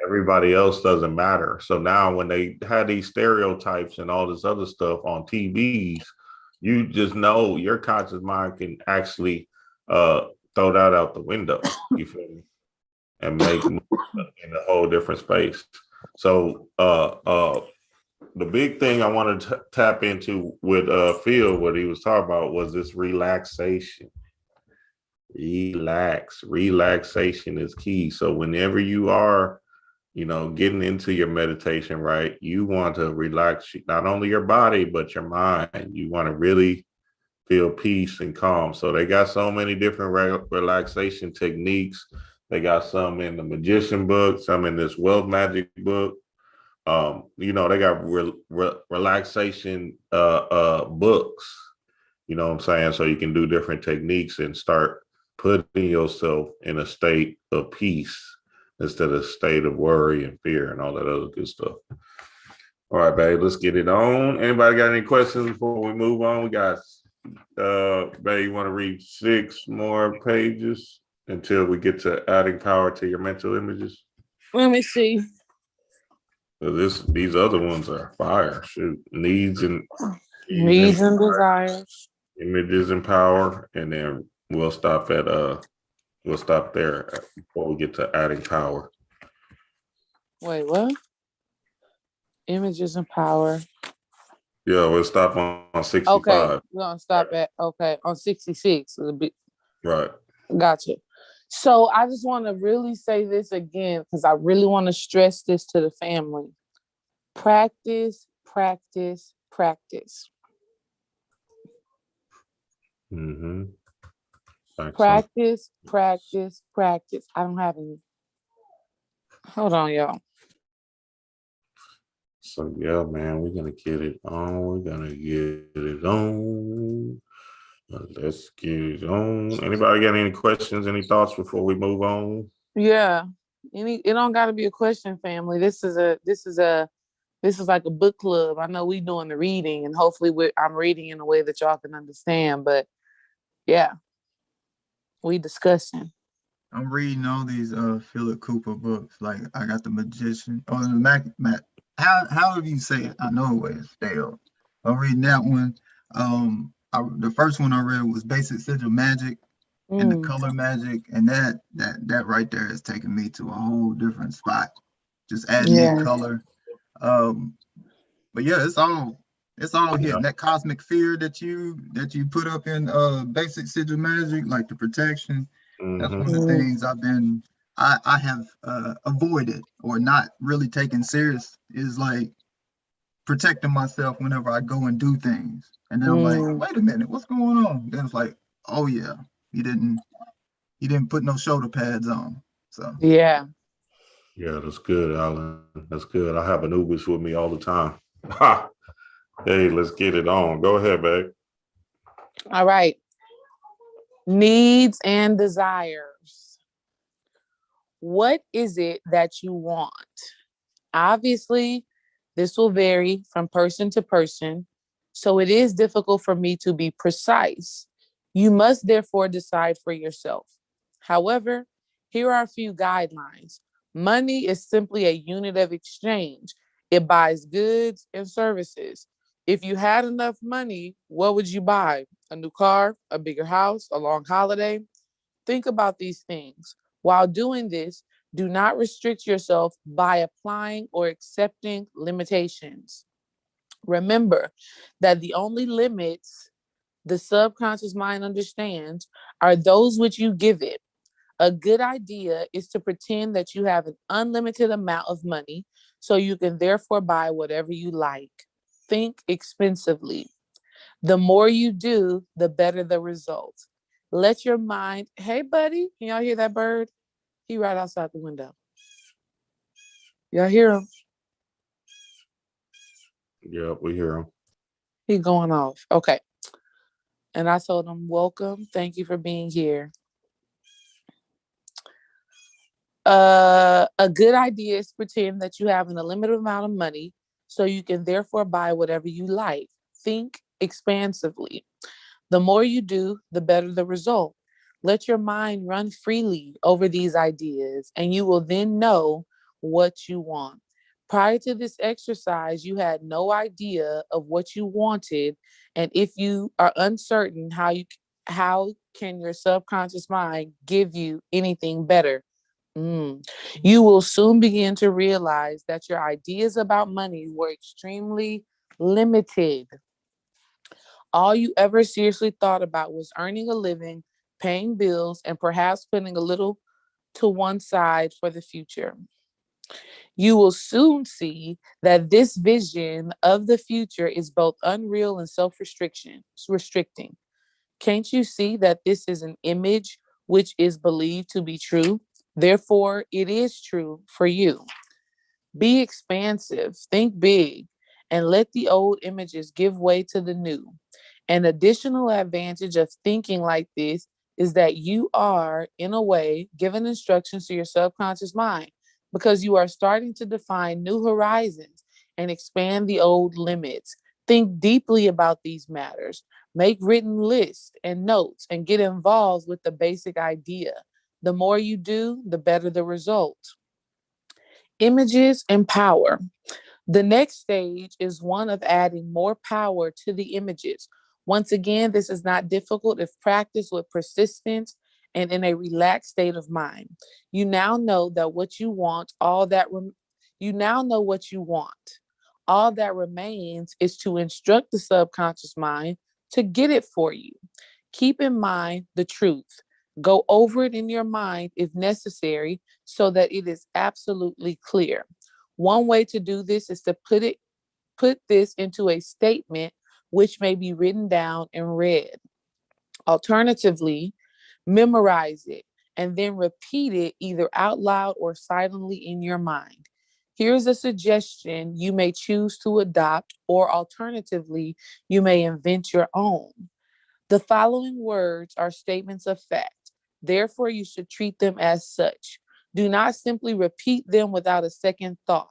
everybody else doesn't matter. So now when they had these stereotypes and all this other stuff on TVs, you just know your conscious mind can actually throw that out the window. You feel me? And make in a whole different space. So the big thing I wanted to tap into with Phil, what he was talking about was this relaxation. Relaxation is key. So whenever you are, you know, getting into your meditation, right, you want to relax not only your body but your mind. You want to really feel peace and calm. So they got so many different relaxation techniques. They got some in the magician book, some in this Wealth Magick book. You know, they got relaxation books, you know what I'm saying? So you can do different techniques and start putting yourself in a state of peace instead of a state of worry and fear and all that other good stuff. All right, babe, let's get it on. Anybody got any questions before we move on? We got babe, you want to read 6 more pages until we get to adding power to your mental images? Let me see. These other ones are fire. Shoot, needs and desires. images and power, and then we'll stop there before we get to adding power. Wait, what? Images and power. Yeah, we'll stop on 65. Okay, we're gonna stop at on 66. Right. Gotcha. So I just want to really say this again because I really want to stress this to the family. Practice, practice, practice. Practice, practice, practice. I don't have any. Hold on, y'all. So yeah, man, we're gonna get it on. We're gonna get it on. Let's get it on. Anybody got any questions, any thoughts before we move on? Yeah. It don't gotta be a question, family. This is like a book club. I know we doing the reading and hopefully I'm reading in a way that y'all can understand, but yeah, we discussing. I'm reading all these Philip Cooper books. Like I got The Magician or the Mac. However you say it, I know it is stale. I'm reading that one. The first one I read was Basic Sigil Magic and the Mm, Color Magic, and that right there is taking me to a whole different spot. Just adding in yeah. color. Um, but yeah, it's all Yeah. hitting that cosmic fear that you put up in Basic Sigil Magic, like the protection. That's Hmm. one of the Mm, things I have avoided or not really taken serious is like protecting myself whenever I go and do things. And then I'm like, mm, wait a minute, what's going on? Then it's like, oh yeah, he didn't put no shoulder pads on. So yeah. Yeah, that's good, Alan. That's good. I have Anubis with me all the time. Ha! Hey, let's get it on. Go ahead, babe. All right. Needs and desires. What is it that you want? Obviously, this will vary from person to person, so it is difficult for me to be precise. You must therefore decide for yourself. However, here are a few guidelines. Money is simply a unit of exchange, it buys goods and services. If you had enough money, what would you buy? A new car, a bigger house, a long holiday? Think about these things. While doing this, do not restrict yourself by applying or accepting limitations. Remember that the only limits the subconscious mind understands are those which you give it. A good idea is to pretend that you have an unlimited amount of money so you can therefore buy whatever you like. Think expensively. The more you do, the better the result. Let your mind, hey, buddy, can y'all hear that bird? He right outside the window. Y'all hear him? Yeah, we hear him. He going off. Okay. And I told him, welcome. Thank you for being here. A good idea is to pretend that you have an unlimited amount of money so you can therefore buy whatever you like. Think expansively. The more you do, the better the result. Let your mind run freely over these ideas, and you will then know what you want. Prior to this exercise, you had no idea of what you wanted, and if you are uncertain how can your subconscious mind give you anything better? Mm. You will soon begin to realize that your ideas about money were extremely limited. All you ever seriously thought about was earning a living, paying bills, and perhaps putting a little to one side for the future. You will soon see that this vision of the future is both unreal and restricting. Can't you see that this is an image which is believed to be true? Therefore, it is true for you. Be expansive, think big, and let the old images give way to the new. An additional advantage of thinking like this is that you are, in a way, giving instructions to your subconscious mind because you are starting to define new horizons and expand the old limits. Think deeply about these matters. Make written lists and notes and get involved with the basic idea. The more you do, the better the result. Images and power. The next stage is one of adding more power to the images. Once again, this is not difficult if practiced with persistence and in a relaxed state of mind. You now know that what you want, you now know what you want. All that remains is to instruct the subconscious mind to get it for you. Keep in mind the truth. Go over it in your mind if necessary so that it is absolutely clear. One way to do this is to put this into a statement which may be written down and read. Alternatively, memorize it and then repeat it either out loud or silently in your mind. Here's a suggestion you may choose to adopt, or alternatively, you may invent your own. The following words are statements of fact. Therefore, you should treat them as such. Do not simply repeat them without a second thought,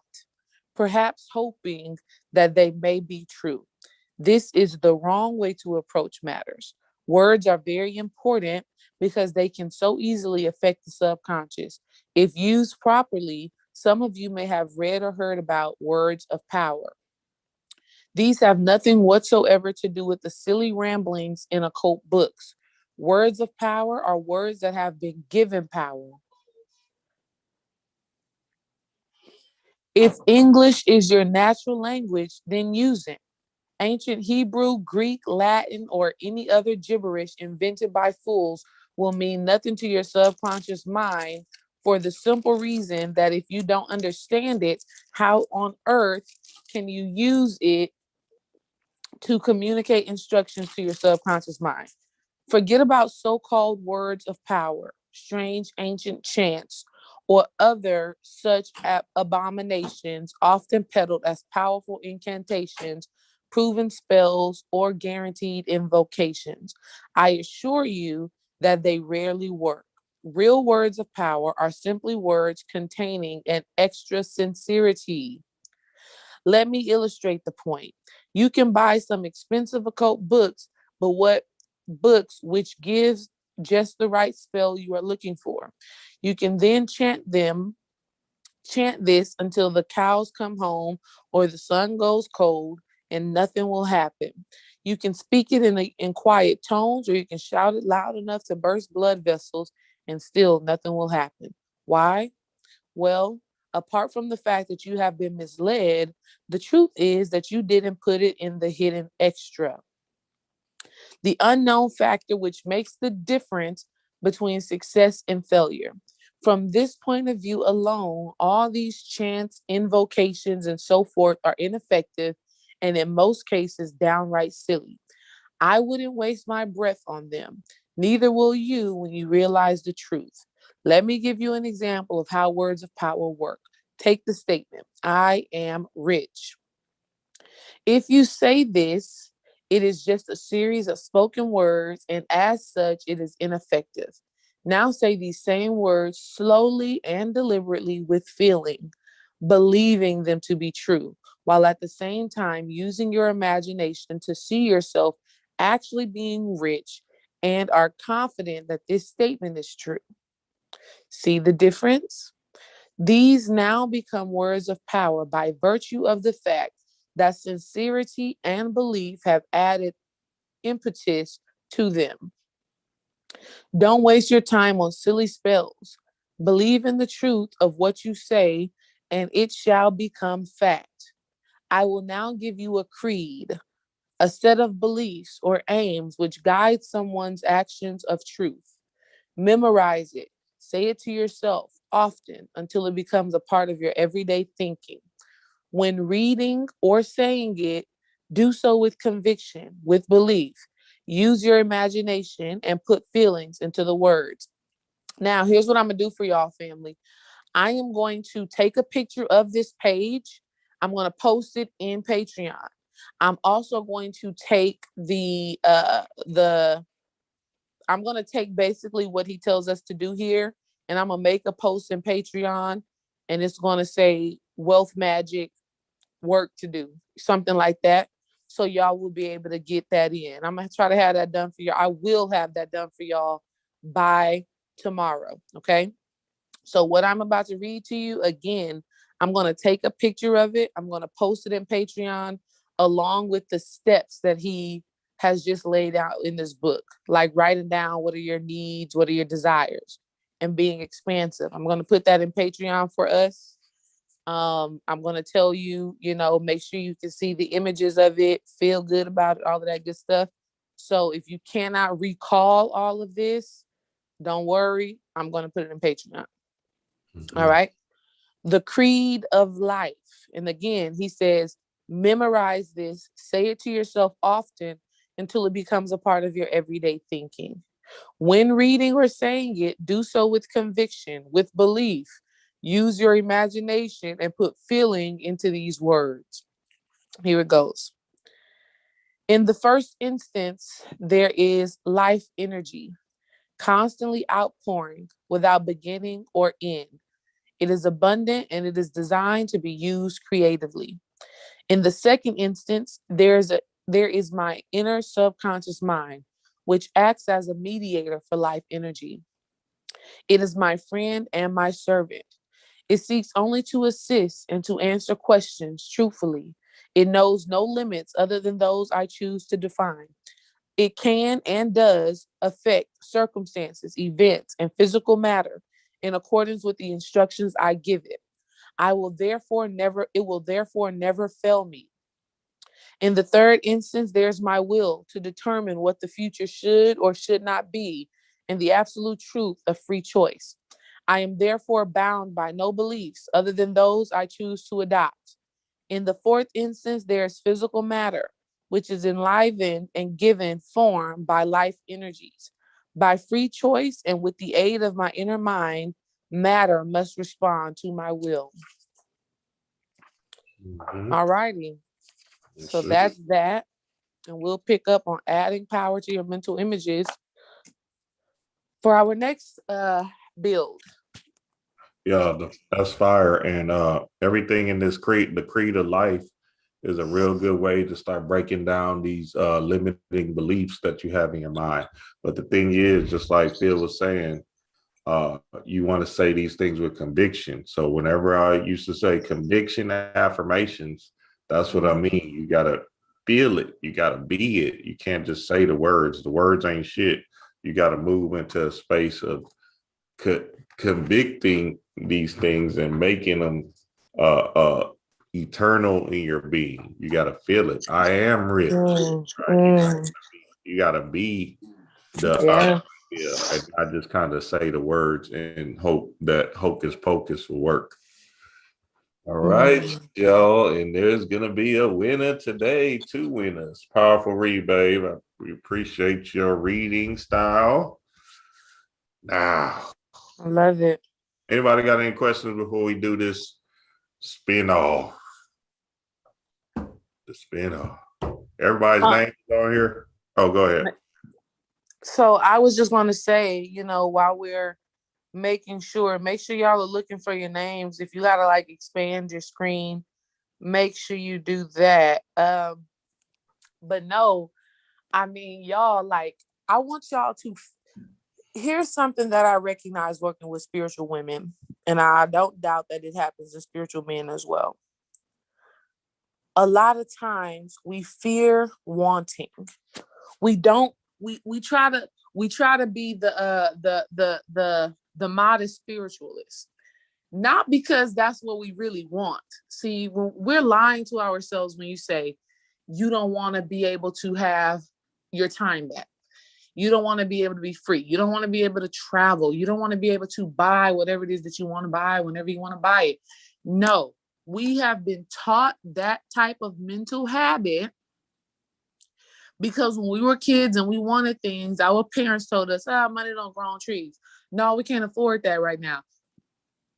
perhaps hoping that they may be true. This is the wrong way to approach matters. Words are very important because they can so easily affect the subconscious. If used properly, some of you may have read or heard about words of power. These have nothing whatsoever to do with the silly ramblings in occult books. Words of power are words that have been given power. If English is your natural language, then use it. Ancient Hebrew, Greek, Latin, or any other gibberish invented by fools will mean nothing to your subconscious mind for the simple reason that if you don't understand it, how on earth can you use it to communicate instructions to your subconscious mind? Forget about so-called words of power, strange ancient chants, or other such abominations often peddled as powerful incantations, proven spells, or guaranteed invocations. I assure you that they rarely work. Real words of power are simply words containing an extra sincerity. Let me illustrate the point. You can buy some expensive occult books, but what books which gives just the right spell you are looking for. You can then chant this until the cows come home or the sun goes cold and nothing will happen. You can speak it in quiet tones, or you can shout it loud enough to burst blood vessels and still nothing will happen. Why? Well, apart from the fact that you have been misled, the truth is that you didn't put it in the hidden extra. The unknown factor which makes the difference between success and failure. From this point of view alone, all these chants, invocations, and so forth are ineffective and in most cases downright silly. I wouldn't waste my breath on them. Neither will you when you realize the truth. Let me give you an example of how words of power work. Take the statement, I am rich. If you say this, it is just a series of spoken words, and as such, it is ineffective. Now say these same words slowly and deliberately with feeling, believing them to be true, while at the same time using your imagination to see yourself actually being rich and are confident that this statement is true. See the difference? These now become words of power by virtue of the fact that sincerity and belief have added impetus to them. Don't waste your time on silly spells. Believe in the truth of what you say, and it shall become fact. I will now give you a creed, a set of beliefs or aims which guide someone's actions of truth. Memorize it. Say it to yourself often until it becomes a part of your everyday thinking. When reading or saying it, do so with conviction, with belief. Use your imagination and put feelings into the words. Now, here's what I'm going to do for y'all, family. I am going to take a picture of this page. I'm going to post it in Patreon. I'm also going to take the I'm going to take basically what he tells us to do here, and I'm going to make a post in Patreon, and it's going to say Wealth Magic work to do, something like that. So y'all will be able to get that in. I'm going to try to have that done for y'all. I will have that done for y'all by tomorrow. Okay. So what I'm about to read to you again, I'm going to take a picture of it. I'm going to post it in Patreon along with the steps that he has just laid out in this book, like writing down what are your needs, what are your desires, and being expansive. I'm going to put that in Patreon for us. I'm going to tell you, make sure you can see the images of it, feel good about it, all of that good stuff. So if you cannot recall all of this, don't worry. I'm going to put it in Patreon. Mhm. All right. The creed of life. And again, he says, memorize this, say it to yourself often until it becomes a part of your everyday thinking. When reading or saying it, do so with conviction, with belief. Use your imagination and put feeling into these words. Here it goes. In the first instance, there is life energy, constantly outpouring without beginning or end. It is abundant and it is designed to be used creatively. In the second instance, there is my inner subconscious mind, which acts as a mediator for life energy. It is my friend and my servant. It seeks only to assist and to answer questions truthfully. It knows no limits other than those I choose to define. It can and does affect circumstances, events, and physical matter in accordance with the instructions I give it. It will therefore never fail me. In the third instance, there's my will to determine what the future should or should not be, and the absolute truth of free choice. I am therefore bound by no beliefs other than those I choose to adopt. In the fourth instance, there is physical matter, which is enlivened and given form by life energies. By free choice and with the aid of my inner mind, matter must respond to my will. All righty. So that's that. And we'll pick up on adding power to your mental images for our next build. Yeah, that's fire. And everything in this the creed of life is a real good way to start breaking down these limiting beliefs that you have in your mind. But the thing is, just like Phil was saying, you want to say these things with conviction. So whenever I used to say conviction affirmations, that's what I mean. You got to feel it. You got to be it. You can't just say the words. The words ain't shit. You got to move into a space of convicting these things and making them eternal in your being. You got to feel it. I am rich. Right? You got to be the and I just kind of say the words and hope that hocus pocus will work. All right, y'all, and there's gonna be a winner today. 2 winners. Powerful read, babe. We appreciate your reading style. Now, I love it. Anybody got any questions before we do this spin off? The spin off. Everybody's name is on here. Oh, go ahead. So I was just going to say, while we're make sure y'all are looking for your names. If you got to like expand your screen, make sure you do that. But no, I mean, y'all, like, I want y'all to here's something that I recognize working with spiritual women, and I don't doubt that it happens to spiritual men as well. A lot of times we fear wanting. We don't. We try to be the modest spiritualist, not because that's what we really want. See, when we're lying to ourselves when you say you don't want to be able to have your time back. You don't want to be able to be free. You don't want to be able to travel. You don't want to be able to buy whatever it is that you want to buy whenever you want to buy it. No, we have been taught that type of mental habit because when we were kids and we wanted things, our parents told us, money don't grow on trees. No, we can't afford that right now.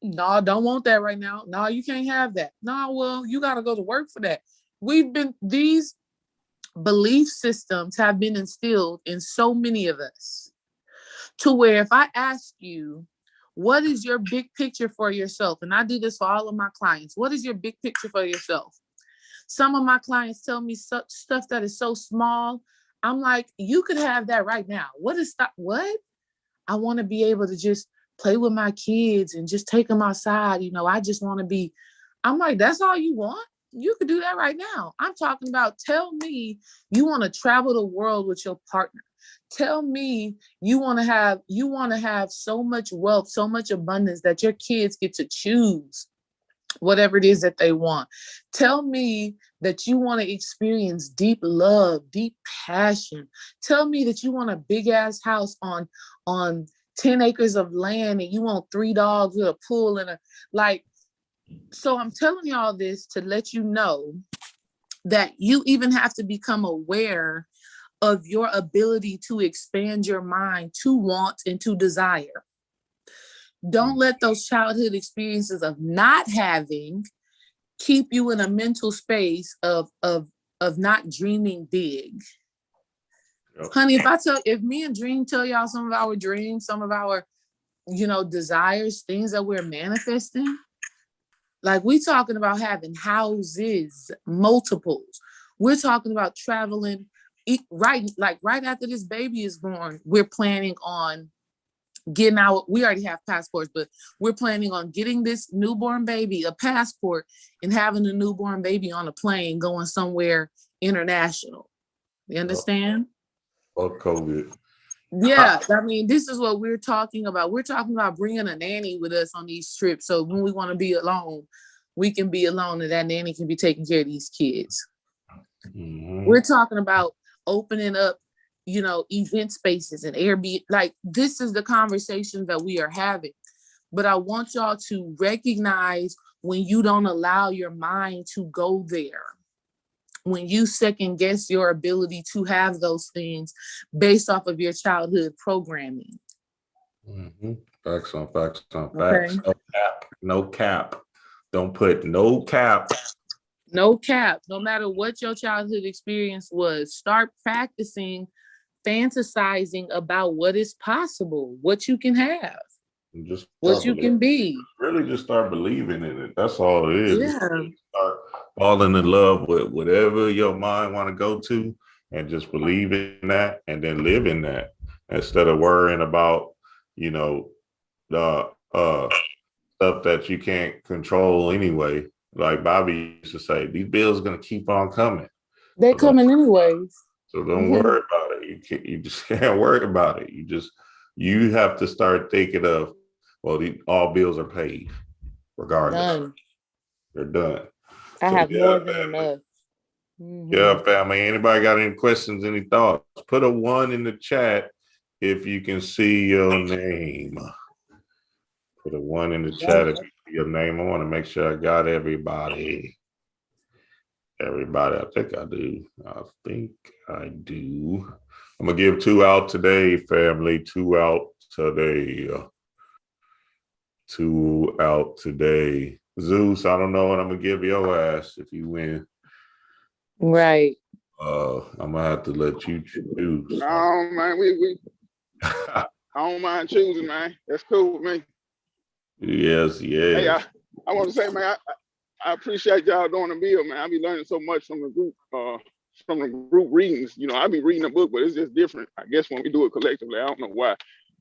No, don't want that right now. No, you can't have that. No, well, you got to go to work for that. These belief systems have been instilled in so many of us to where if I ask you, what is your big picture for yourself? And I do this for all of my clients. What is your big picture for yourself? Some of my clients tell me such stuff that is so small. I'm like, you could have that right now. What? I want to be able to just play with my kids and just take them outside. I just want to be, I'm like, that's all you want? You could do that right now. I'm talking about, tell me you want to travel the world with your partner. Tell me you want to have so much wealth, so much abundance that your kids get to choose whatever it is that they want. Tell me that you want to experience deep love, deep passion. Tell me that you want a big ass house on 10 acres of land and you want 3 dogs with a pool and so I'm telling y'all this to let you know that you even have to become aware of your ability to expand your mind to want and to desire. Don't let those childhood experiences of not having keep you in a mental space of not dreaming big. Yep. Honey, if me and Dream tell y'all some of our dreams, some of our, desires, things that we're manifesting, like we talking about having houses, multiples. We're talking about traveling right after this baby is born, we're planning on getting out. We already have passports, but we're planning on getting this newborn baby a passport and having a newborn baby on a plane going somewhere international. You understand? Fuck COVID. Yeah, I mean, this is what we're talking about. We're talking about bringing a nanny with us on these trips. So when we want to be alone, we can be alone and that nanny can be taking care of these kids. Mm-hmm. We're talking about opening up, event spaces and Airbnb. Like, this is the conversation that we are having. But I want y'all to recognize when you don't allow your mind to go there, when you second guess your ability to have those things based off of your childhood programming. Mm-hmm. Facts on facts on Okay. facts. No cap. Don't put no cap. No cap. No matter what your childhood experience was, start practicing fantasizing about what is possible, what you can have, Just what you can be. Really just start believing in it. That's all it is. Yeah. Start falling in love with whatever your mind want to go to and just believe in that and then live in that instead of worrying about, the stuff that you can't control anyway. Like Bobby used to say, these bills are going to keep on coming. They're coming anyways. So don't worry about it. You just can't worry about it. You have to start thinking of, well, all bills are paid regardless. Done. They're done. I have more than enough. Mm-hmm. Yeah, family. Anybody got any questions, any thoughts? Put a 1 in the chat if you can see your name. Put a 1 in the chat if you see your name. I want to make sure I got everybody. Everybody, I think I do. I'm going to give 2 out today, family. 2 out today. 2 out today. Zeus, I don't know what I'm going to give your ass if you win. Right. I'm going to have to let you choose. No, man, I don't mind choosing, man. That's cool with me. Yes. Hey, I want to say, man, I appreciate y'all doing the bill, man. I be learning so much from the group readings. I be reading a book, but it's just different. I guess when we do it collectively, I don't know why,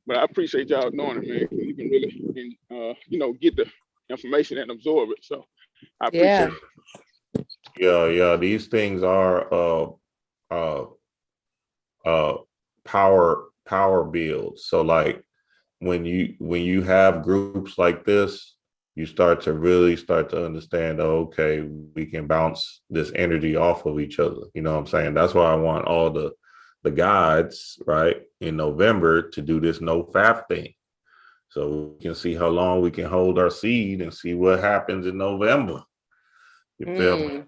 but I appreciate y'all doing it, man. You can really, get the information and absorb it. So I appreciate it. Yeah. These things are power builds. So like when you have groups like this, you start to understand, okay, we can bounce this energy off of each other. You know what I'm saying? That's why I want all the guides, right, in November to do this no fap thing. So we can see how long we can hold our seed and see what happens in November. You feel me?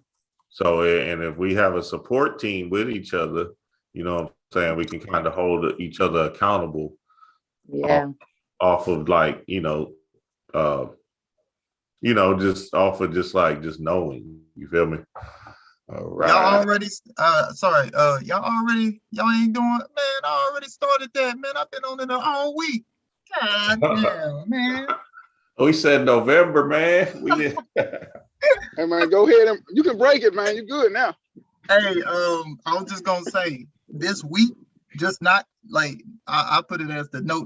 So, and if we have a support team with each other, you know what I'm saying, we can kind of hold each other accountable. Yeah. Off of like, just off of just knowing. You feel me? All right. Y'all already, y'all ain't doing, man, I already started that, man. I've been on it all week. God damn, man. We said November, man. We did. Hey, man, go ahead and you can break it, man. You're good now. Hey, I was just gonna say this week, just not like I put it as the no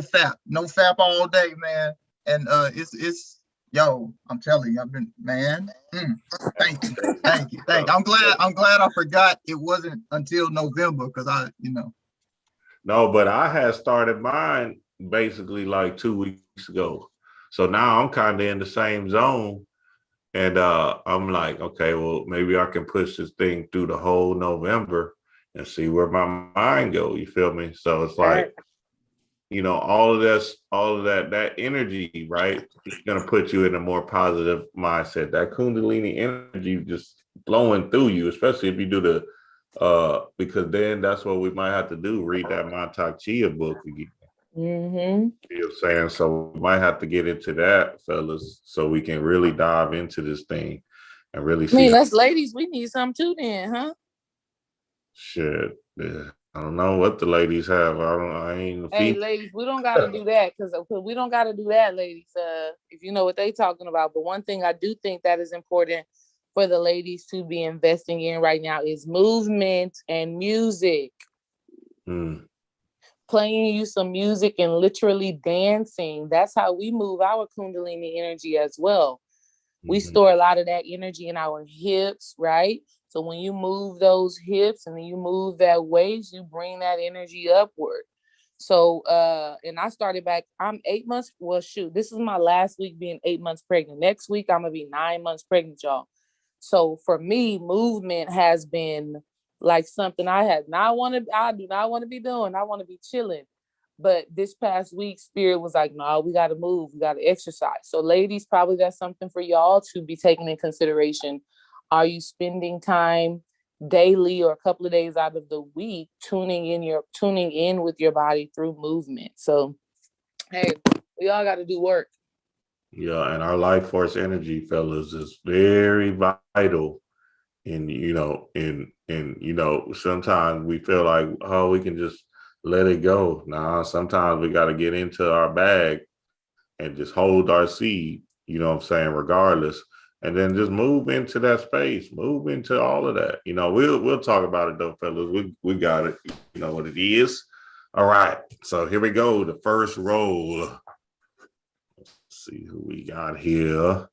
fap all day, man. And it's yo, I'm telling you, I've been, man. Thank you. I'm glad I forgot it wasn't until November because No, but I had started mine basically like 2 weeks ago. So now I'm kind of in the same zone. And I'm like, okay, well, maybe I can push this thing through the whole November and see where my mind goes. You feel me? So it's like, all of that energy, right? It's going to put you in a more positive mindset. That Kundalini energy just flowing through you, especially if you do because then that's what we might have to do. Read that Montauk Chia book again. Mm-hmm. You know what I'm saying? So we might have to get into that, fellas, so we can really dive into this thing and really see. I mean, us ladies, we need some too then, huh? Shit. Yeah. I don't know what the ladies have. I ain't. Hey, ladies, we don't got to do that because we don't got to do that, ladies. If you know what they talking about. But one thing I do think that is important for the ladies to be investing in right now is movement and music. Playing you some music and literally dancing. That's how we move our Kundalini energy as well. We store a lot of that energy in our hips, right? So when you move those hips and then you move that waist, you bring that energy upward. So, and I started back, I'm 8 months. Well, shoot, this is my last week being 8 months pregnant. Next week, I'm going to be 9 months pregnant, y'all. So for me, movement has been like something I do not want to be doing. I want to be chilling. But this past week, Spirit was like, no, we got to move. We got to exercise. So ladies, probably that's something for y'all to be taking in consideration. Are you spending time daily or a couple of days out of the week tuning in with your body through movement? So, hey, we all got to do work. Yeah, and our life force energy, fellas, is very vital. And sometimes we feel like, oh, we can just let it go. Nah, sometimes we got to get into our bag and just hold our seed, you know what I'm saying, regardless. And then just move into that space, move into all of that. We'll talk about it though, fellas. We got it. You know what it is. All right. So here we go. The first roll. Let's see who we got here.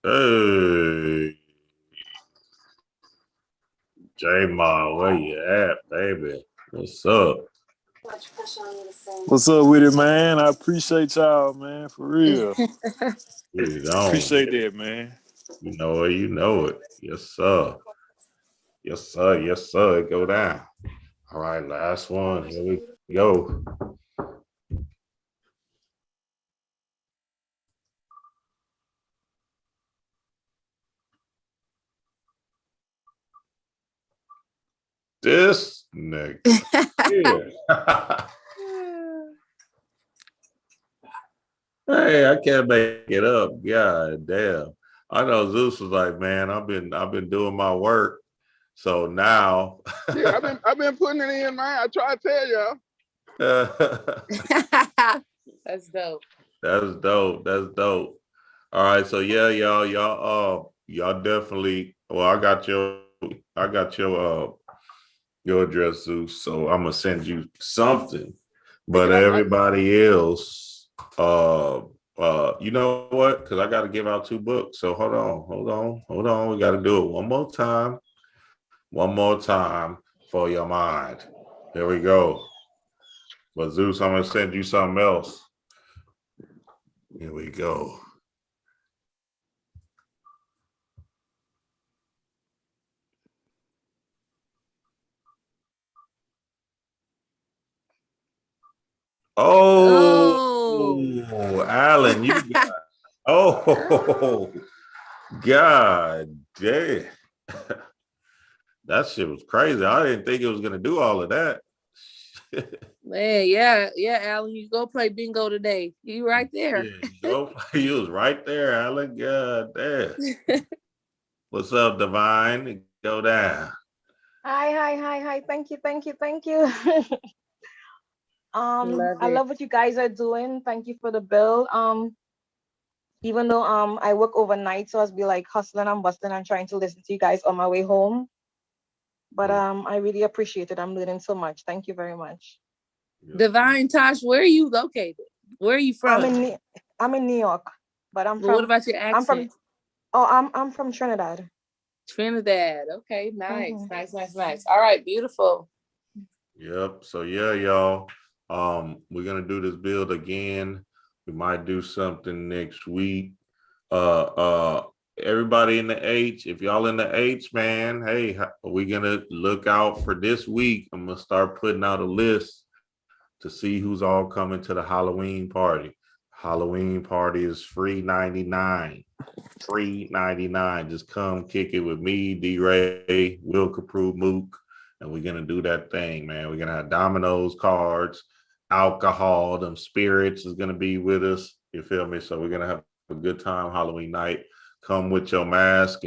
Hey, J-Ma, where you at, baby? What's up? What's up with it, man? I appreciate y'all, man, for real. You don't. Appreciate that, man. You know it, you know it. Yes, sir. Yes, sir. Yes, sir. Go down. All right, last one. Here we go. This nigga. Yeah. Hey, I can't make it up. God damn. I know Zeus was like, man, I've been doing my work. So now Yeah, I've been putting it in, man. I try to tell y'all. That's dope. That's dope. That's dope. All right. So yeah, y'all definitely, well, I got your address, Zeus. So I'm gonna send you something. But everybody else, you know what? Because I got to give out 2 books. So hold on. We got to do it one more time for your mind. There we go. But Zeus, I'm gonna send you something else. Here we go. Oh, Alan, you got. Oh, God damn. That shit was crazy. I didn't think it was gonna do all of that. Man, yeah, Alan, you go play bingo today. You right there. Yeah, you was right there, Alan. God damn. What's up, Divine? Go down. Hi. Thank you. I love what you guys are doing. Thank you for the bill. Even though I work overnight, so I'll be like hustling and bustling and trying to listen to you guys on my way home. But I really appreciate it. I'm learning so much. Thank you very much. Divine, Tosh, where are you located? Where are you from? I'm in New York, but I'm from. What about your accent? I'm from Trinidad. Trinidad. Okay, nice. Nice. All right, beautiful. Yep. So yeah, y'all. We're gonna do this build again. We might do something next week. Everybody in the H, if y'all in the H, man, hey, we're gonna look out for this week. I'm gonna start putting out a list to see who's all coming to the Halloween party. Halloween party is free 99. Free 99. Just come kick it with me, D-Ray, Will Capru, Mook, and we're gonna do that thing, man. We're gonna have dominoes, cards, alcohol, them spirits is gonna be with us. You feel me? So we're gonna have a good time Halloween night. Come with your mask,